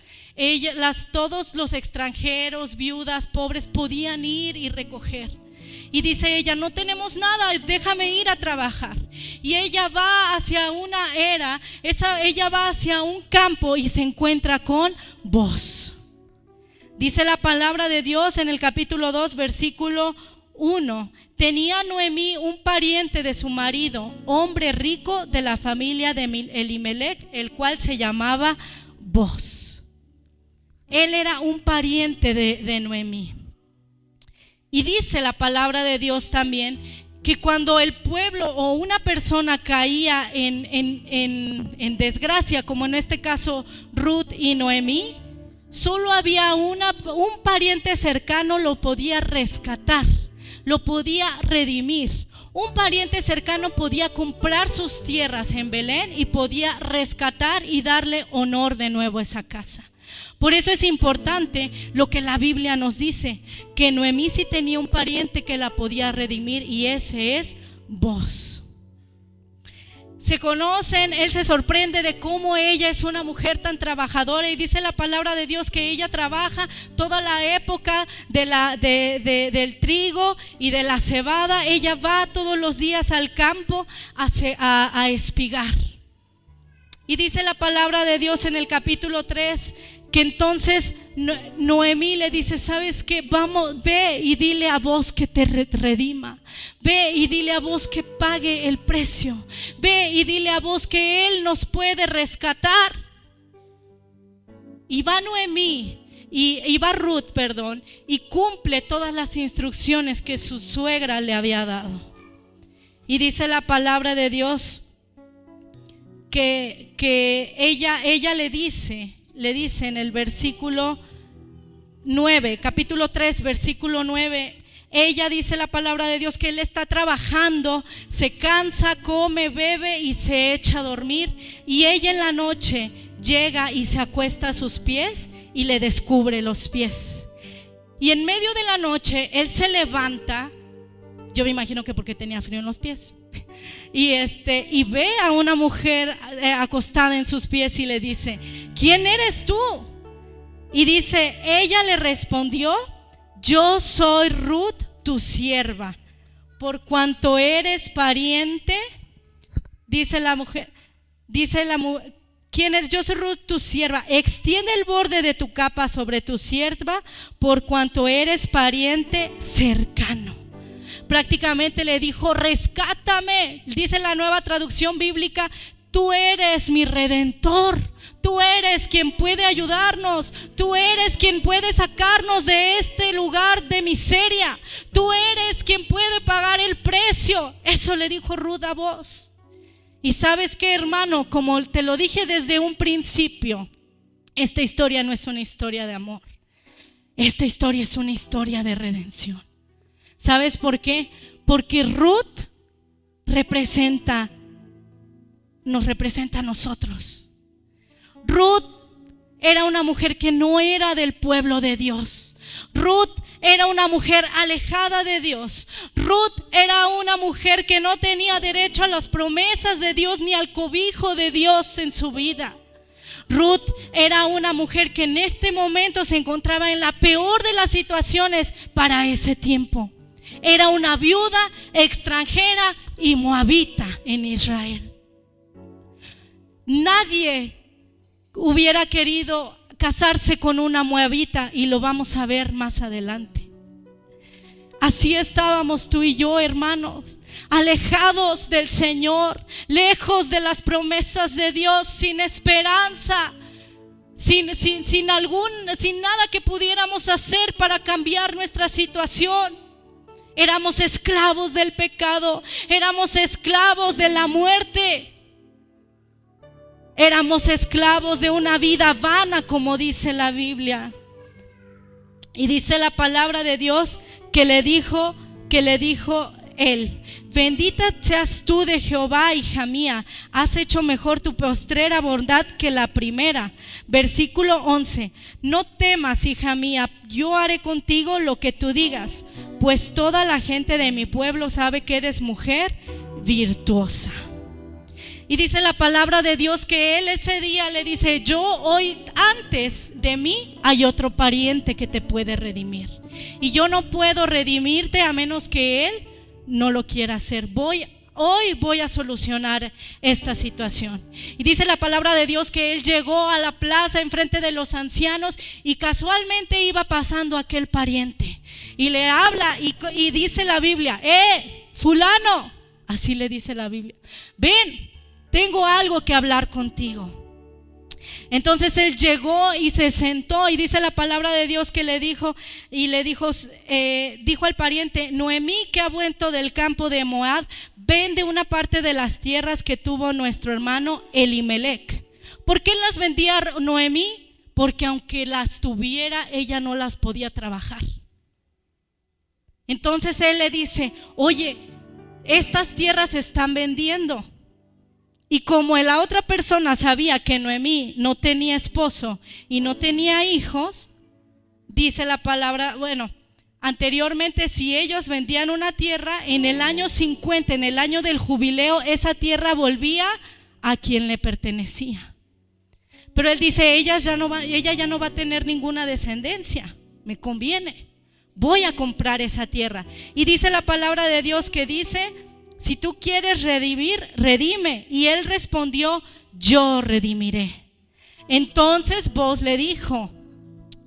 todos los extranjeros, viudas, pobres, podían ir y recoger. Y dice ella: no tenemos nada, déjame ir a trabajar. Y ella va hacia ella va hacia un campo y se encuentra con Boaz. Dice la palabra de Dios en el capítulo 2, versículo 1: tenía Noemí un pariente de su marido, hombre rico de la familia de Elimelech, el cual se llamaba Boaz. Él era un pariente de Noemí. Y dice la palabra de Dios también que cuando el pueblo o una persona caía en desgracia, como en este caso Ruth y Noemí, solo había un pariente cercano lo podía rescatar, lo podía redimir. Un pariente cercano podía comprar sus tierras en Belén y podía rescatar y darle honor de nuevo a esa casa. Por eso es importante lo que la Biblia nos dice, que Noemí sí tenía un pariente que la podía redimir, y ese es Boaz. Se conocen, él se sorprende de cómo ella es una mujer tan trabajadora, y dice la palabra de Dios que ella trabaja toda la época del trigo y de la cebada. Ella va todos los días al campo a espigar. Y dice la palabra de Dios en el capítulo 3 que entonces Noemí le dice: ¿sabes qué? Vamos, ve y dile a Boaz que te redima. Ve y dile a Boaz que pague el precio. Ve y dile a Boaz que él nos puede rescatar. Y va Noemí y va Ruth, y cumple todas las instrucciones que su suegra le había dado. Y dice la palabra de Dios que ella le dice en el versículo 9, capítulo 3, versículo 9, ella dice la palabra de Dios que él está trabajando, se cansa, come, bebe y se echa a dormir, y ella en la noche llega y se acuesta a sus pies y le descubre los pies. Y en medio de la noche él se levanta, yo me imagino que porque tenía frío en los pies, y ve a una mujer acostada en sus pies y le dice: ¿quién eres tú? Y dice, ella le respondió: yo soy Ruth, tu sierva. Por cuanto eres pariente, dice la mujer, ¿quién eres? Yo soy Ruth, tu sierva. Extiende el borde de tu capa sobre tu sierva, por cuanto eres pariente cercano. Prácticamente le dijo: rescátame. Dice la Nueva Traducción Bíblica: tú eres mi redentor, tú eres quien puede ayudarnos, tú eres quien puede sacarnos de este lugar de miseria, tú eres quien puede pagar el precio. Eso le dijo Ruth a vos. Y sabes qué, hermano, como te lo dije desde un principio, esta historia no es una historia de amor, esta historia es una historia de redención. ¿Sabes por qué? Porque Ruth nos representa a nosotros. Ruth era una mujer que no era del pueblo de Dios. Ruth era una mujer alejada de Dios. Ruth era una mujer que no tenía derecho a las promesas de Dios ni al cobijo de Dios en su vida. Ruth era una mujer que en este momento se encontraba en la peor de las situaciones para ese tiempo. Era una viuda extranjera y moabita en Israel. Nadie hubiera querido casarse con una moabita, y lo vamos a ver más adelante. Así estábamos tú y yo, hermanos, alejados del Señor, lejos de las promesas de Dios, sin esperanza, sin nada que pudiéramos hacer para cambiar nuestra situación. Éramos esclavos del pecado, éramos esclavos de la muerte, éramos esclavos de una vida vana, como dice la Biblia. Y dice la palabra de Dios que le dijo él: bendita seas tú de Jehová, hija mía, has hecho mejor tu postrera bondad que la primera. Versículo 11: no temas, hija mía, yo haré contigo lo que tú digas, pues toda la gente de mi pueblo sabe que eres mujer virtuosa. Y dice la palabra de Dios que él ese día le dice: yo hoy, antes de mí hay otro pariente que te puede redimir, y yo no puedo redimirte a menos que él no lo quiera hacer. Hoy voy a solucionar esta situación. Y dice la palabra de Dios que él llegó a la plaza enfrente de los ancianos, y casualmente iba pasando aquel pariente y le habla, y dice la Biblia: fulano, así le dice la Biblia, ven, tengo algo que hablar contigo. Entonces él llegó y se sentó, y dice la palabra de Dios que dijo al pariente: Noemí, que ha vuelto del campo de Moab, vende una parte de las tierras que tuvo nuestro hermano Elimelech. ¿Por qué las vendía Noemí? Porque aunque las tuviera, ella no las podía trabajar. Entonces él le dice: oye, estas tierras se están vendiendo. Y como la otra persona sabía que Noemí no tenía esposo y no tenía hijos, dice la palabra, anteriormente, si ellos vendían una tierra, en el año 50, en el año del jubileo, esa tierra volvía a quien le pertenecía. Pero él dice: ella ya no va a tener ninguna descendencia, me conviene, voy a comprar esa tierra. Y dice la palabra de Dios que dice: si tú quieres redimir, redime. Y él respondió: yo redimiré. Entonces Booz le dijo: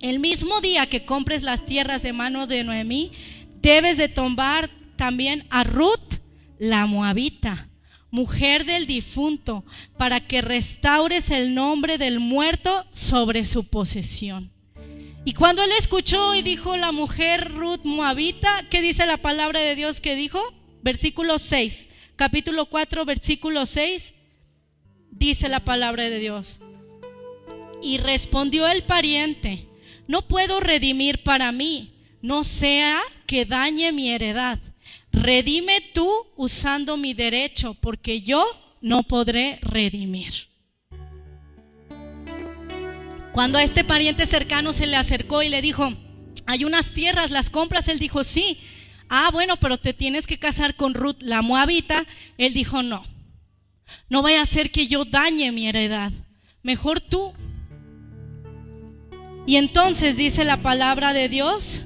el mismo día que compres las tierras de mano de Noemí, debes de tomar también a Ruth la moabita, mujer del difunto, para que restaures el nombre del muerto sobre su posesión. Y cuando él escuchó y dijo la mujer Ruth moabita, ¿qué dice la palabra de Dios que dijo? Versículo 6, capítulo 4, versículo 6, dice la palabra de Dios: y respondió el pariente: no puedo redimir para mí, no sea que dañe mi heredad. Redime tú usando mi derecho, porque yo no podré redimir. Cuando a este pariente cercano se le acercó y le dijo: hay unas tierras, ¿las compras? Él dijo: sí. bueno, pero te tienes que casar con Ruth la moabita. Él dijo, no vaya a ser que yo dañe mi heredad, mejor tú. Y entonces dice la palabra de Dios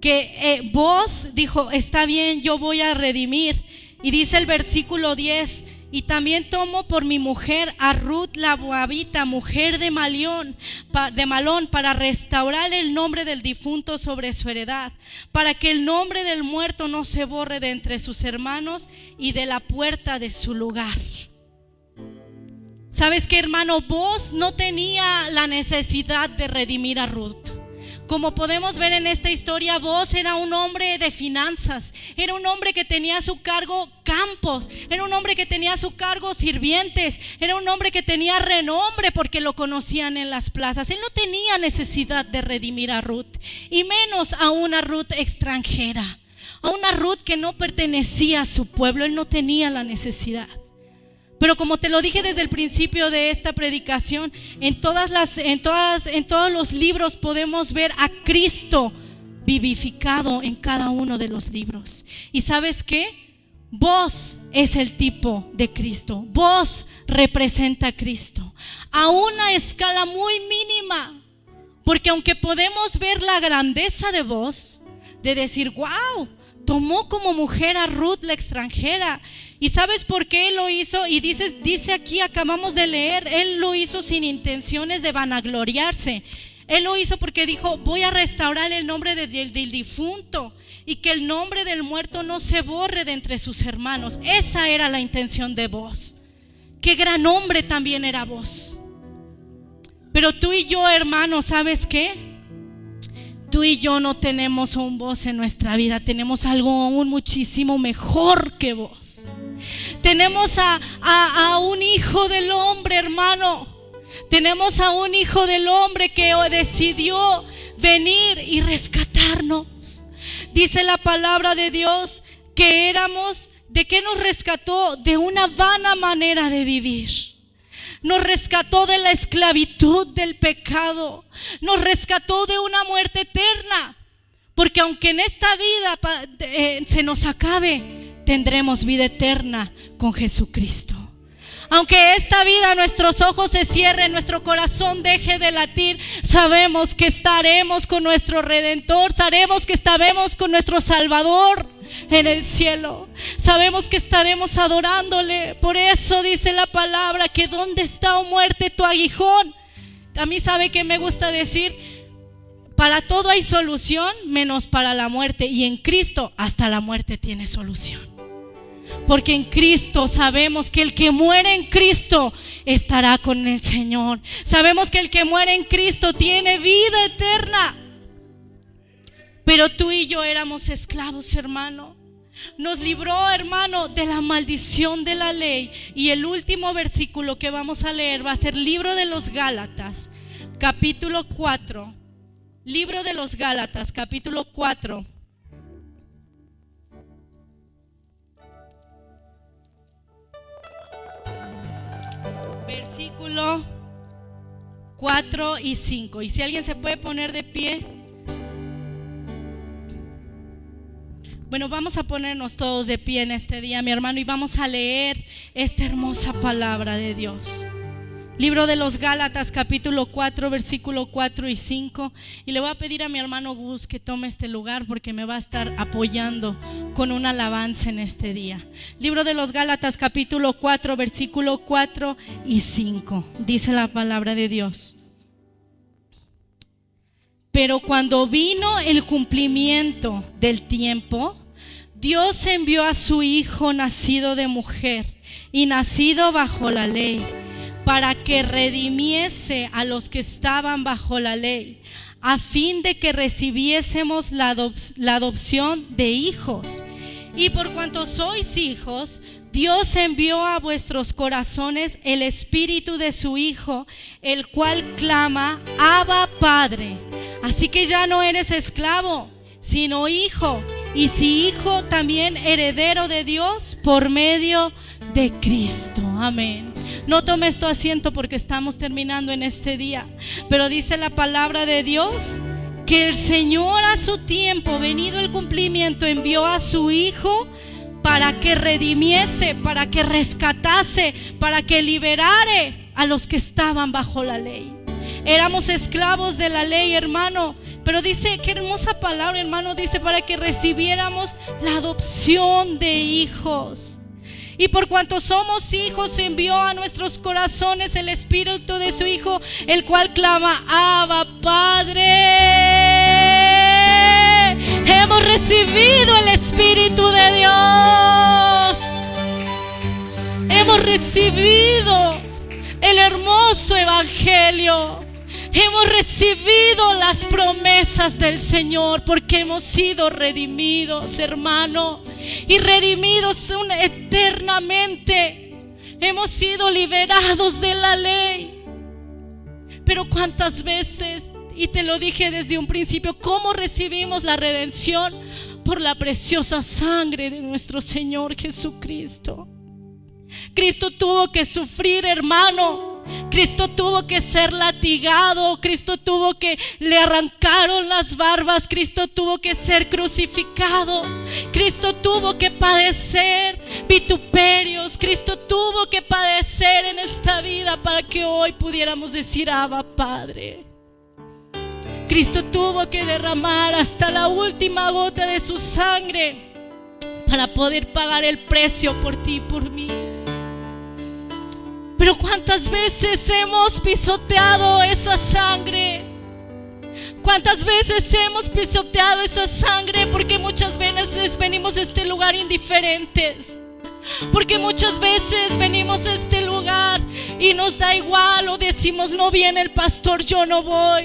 que Booz dijo, está bien, yo voy a redimir. Y dice el versículo 10, y también tomo por mi mujer a Ruth la moabita, mujer de Malón, para restaurar el nombre del difunto sobre su heredad, para que el nombre del muerto no se borre de entre sus hermanos y de la puerta de su lugar. ¿Sabes qué, hermano? Booz no tenía la necesidad de redimir a Ruth. Como podemos ver en esta historia, Booz era un hombre de finanzas, era un hombre que tenía a su cargo campos, era un hombre que tenía a su cargo sirvientes, era un hombre que tenía renombre porque lo conocían en las plazas. Él no tenía necesidad de redimir a Ruth, y menos a una Ruth extranjera, a una Ruth que no pertenecía a su pueblo. Él no tenía la necesidad. Pero como te lo dije desde el principio de esta predicación, en todos los libros podemos ver a Cristo vivificado en cada uno de los libros. ¿Y sabes qué? Vos es el tipo de Cristo. Vos representa a Cristo a una escala muy mínima. Porque aunque podemos ver la grandeza de vos, de decir, wow, tomó como mujer a Ruth la extranjera. ¿Y sabes por qué él lo hizo? Y dice aquí, acabamos de leer, él lo hizo sin intenciones de vanagloriarse. Él lo hizo porque dijo, voy a restaurar el nombre del difunto y que el nombre del muerto no se borre de entre sus hermanos. Esa era la intención de Booz. Qué gran hombre también era Booz. Pero tú y yo, hermano, ¿sabes qué? Tú y yo no tenemos un Booz en nuestra vida, tenemos algo aún muchísimo mejor que Booz. Tenemos a un hijo del hombre, hermano. Tenemos a un hijo del hombre que decidió venir y rescatarnos. Dice la palabra de Dios que éramos, ¿de qué nos rescató? De una vana manera de vivir. Nos rescató de la esclavitud del pecado. Nos rescató de una muerte eterna. Porque aunque en esta vida se nos acabe, tendremos vida eterna con Jesucristo. Aunque esta vida nuestros ojos se cierren, nuestro corazón deje de latir, sabemos que estaremos con nuestro Redentor, sabemos que estaremos con nuestro Salvador en el cielo. Sabemos que estaremos adorándole. Por eso dice la palabra que ¿dónde está, oh muerte, tu aguijón? A mí, ¿sabe qué me gusta decir? Para todo hay solución menos para la muerte, y en Cristo hasta la muerte tiene solución. Porque en Cristo sabemos que el que muere en Cristo estará con el Señor. Sabemos que el que muere en Cristo tiene vida eterna. Pero tú y yo éramos esclavos, hermano. Nos libró, hermano, de la maldición de la ley. Y el último versículo que vamos a leer va a ser Libro de los Gálatas, capítulo 4. Libro de los Gálatas, capítulo 4. Versículo 4 y 5. Y si alguien se puede poner de pie. Bueno, vamos a ponernos todos de pie en este día, mi hermano, y vamos a leer esta hermosa palabra de Dios. Libro de los Gálatas, capítulo 4, versículo 4 y 5. Y le voy a pedir a mi hermano Gus que tome este lugar porque me va a estar apoyando con una alabanza en este día. Libro de los Gálatas, capítulo 4, versículo 4 y 5. Dice la palabra de Dios. Pero cuando vino el cumplimiento del tiempo, Dios envió a su Hijo nacido de mujer y nacido bajo la ley, para que redimiese a los que estaban bajo la ley, a fin de que recibiésemos la adopción de hijos. Y por cuanto sois hijos, Dios envió a vuestros corazones el Espíritu de su Hijo, el cual clama, Abba, Padre. Así que ya no eres esclavo, sino hijo, y si hijo, también heredero de Dios por medio de Cristo. Amén. No tomes tu asiento porque estamos terminando en este día, pero dice la palabra de Dios que el Señor a su tiempo, venido el cumplimiento, envió a su Hijo para que redimiese, para que rescatase, para que liberare a los que estaban bajo la ley. Éramos esclavos de la ley, hermano, pero dice, qué hermosa palabra, hermano, dice para que recibiéramos la adopción de hijos. Y por cuanto somos hijos, envió a nuestros corazones el Espíritu de su Hijo, el cual clama, Abba, Padre. Hemos recibido el Espíritu de Dios. Hemos recibido el hermoso Evangelio. Hemos recibido las promesas del Señor porque hemos sido redimidos, hermano, y redimidos eternamente. Hemos sido liberados de la ley. Pero cuántas veces, y te lo dije desde un principio, ¿cómo recibimos la redención? Por la preciosa sangre de nuestro Señor Jesucristo. Cristo tuvo que sufrir, hermano. Cristo tuvo que ser latigado. Cristo tuvo que le arrancaron las barbas. Cristo tuvo que ser crucificado. Cristo tuvo que padecer vituperios. Cristo tuvo que padecer en esta vida para que hoy pudiéramos decir Abba, Padre. Cristo tuvo que derramar hasta la última gota de su sangre para poder pagar el precio por ti y por mí. Pero ¿cuántas veces hemos pisoteado esa sangre? ¿Cuántas veces hemos pisoteado esa sangre? Porque muchas veces venimos a este lugar indiferentes. Porque muchas veces venimos a este lugar y nos da igual, o decimos, no viene el pastor, yo no voy.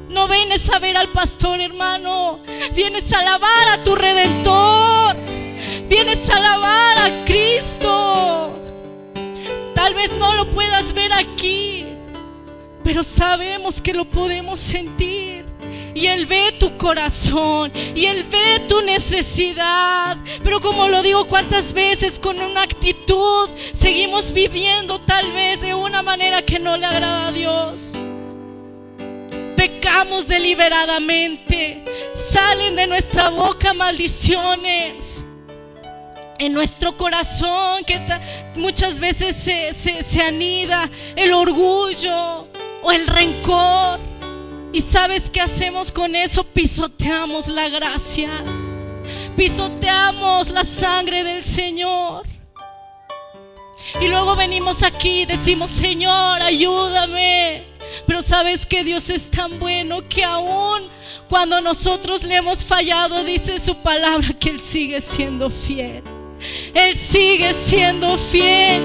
No vienes a ver al pastor, hermano. Vienes a alabar a tu Redentor. Vienes a alabar a Cristo. Tal vez no lo puedas ver aquí, pero sabemos que lo podemos sentir. Y Él ve tu corazón, y Él ve tu necesidad. Pero como lo digo, ¿cuántas veces con una actitud seguimos viviendo tal vez de una manera que no le agrada a Dios? Pecamos deliberadamente. Salen de nuestra boca maldiciones. En nuestro corazón que muchas veces se anida el orgullo o el rencor. ¿Y sabes qué hacemos con eso? Pisoteamos la gracia. Pisoteamos la sangre del Señor. Y luego venimos aquí y decimos, Señor, ayúdame. Pero sabes que Dios es tan bueno que aún cuando nosotros le hemos fallado, dice su palabra que Él sigue siendo fiel. Él sigue siendo fiel.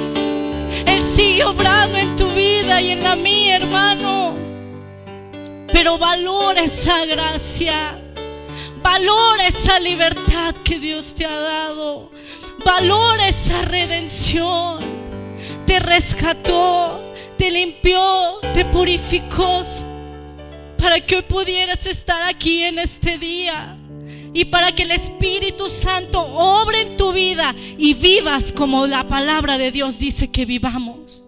Él sigue obrando en tu vida y en la mía, hermano. Pero valora esa gracia. Valora esa libertad que Dios te ha dado. Valora esa redención. Te rescató, te limpió, te purificó para que hoy pudieras estar aquí en este día. Y para que el Espíritu Santo obre en tu vida y vivas como la palabra de Dios dice que vivamos.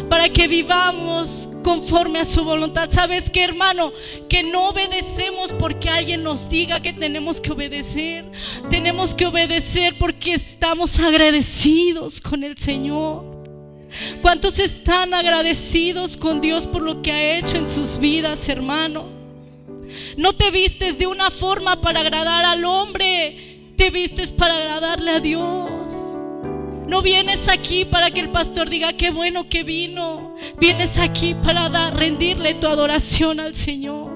Para que vivamos conforme a su voluntad. ¿Sabes qué, hermano? Que no obedecemos porque alguien nos diga que tenemos que obedecer. Tenemos que obedecer porque estamos agradecidos con el Señor. ¿Cuántos están agradecidos con Dios por lo que ha hecho en sus vidas, hermano? No te vistes de una forma para agradar al hombre, te vistes para agradarle a Dios. No vienes aquí para que el pastor diga qué bueno que vino. Vienes aquí para rendirle tu adoración al Señor.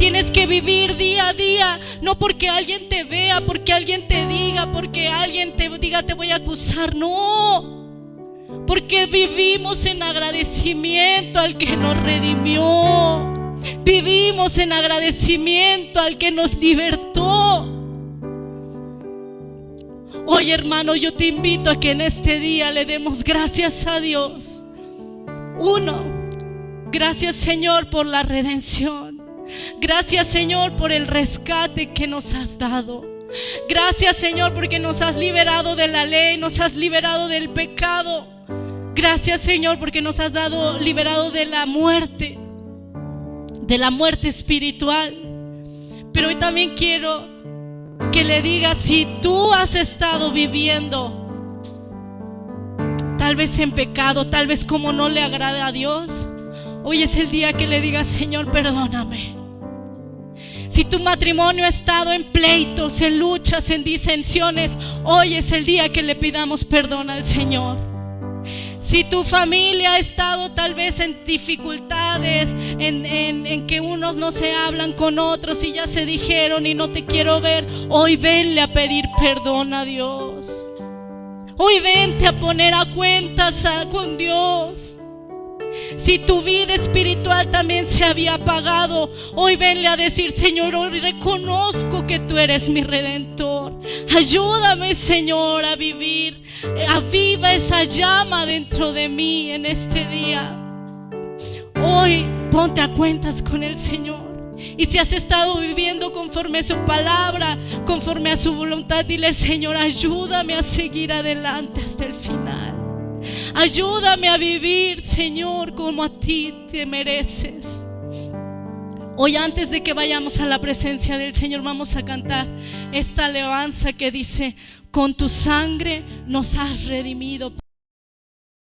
Tienes que vivir día a día, no porque alguien te vea, porque alguien te diga, porque alguien te diga te voy a acusar, no. Porque vivimos en agradecimiento al que nos redimió. Vivimos en agradecimiento al que nos libertó. Hoy, hermano, yo te invito a que en este día le demos gracias a Dios. Uno, gracias, Señor, por la redención. Gracias, Señor, por el rescate que nos has dado. Gracias, Señor, porque nos has liberado de la ley, nos has liberado del pecado. Gracias, Señor, porque nos has liberado de la muerte. de la muerte espiritual. Pero hoy también quiero que le digas, si tú has estado viviendo tal vez en pecado, tal vez como no le agrada a Dios, hoy es el día que le digas: Señor, perdóname. Si tu matrimonio ha estado en pleitos, en luchas, en disensiones, hoy es el día que le pidamos perdón al Señor. Si tu familia ha estado tal vez en dificultades, en que unos no se hablan con otros y ya se dijeron y no te quiero ver, hoy venle a pedir perdón a Dios. Hoy vente a poner a cuentas con Dios. Si tu vida espiritual también se había apagado, hoy venle a decir: Señor, hoy reconozco que tú eres mi Redentor. Ayúdame, Señor, a vivir. Aviva esa llama dentro de mí en este día. Hoy ponte a cuentas con el Señor. Y si has estado viviendo conforme a su palabra, conforme a su voluntad, dile: Señor, ayúdame a seguir adelante hasta el final. Ayúdame a vivir, Señor, como a ti te mereces. Hoy, antes de que vayamos a la presencia del Señor, vamos a cantar esta alabanza que dice: con tu sangre nos has redimido.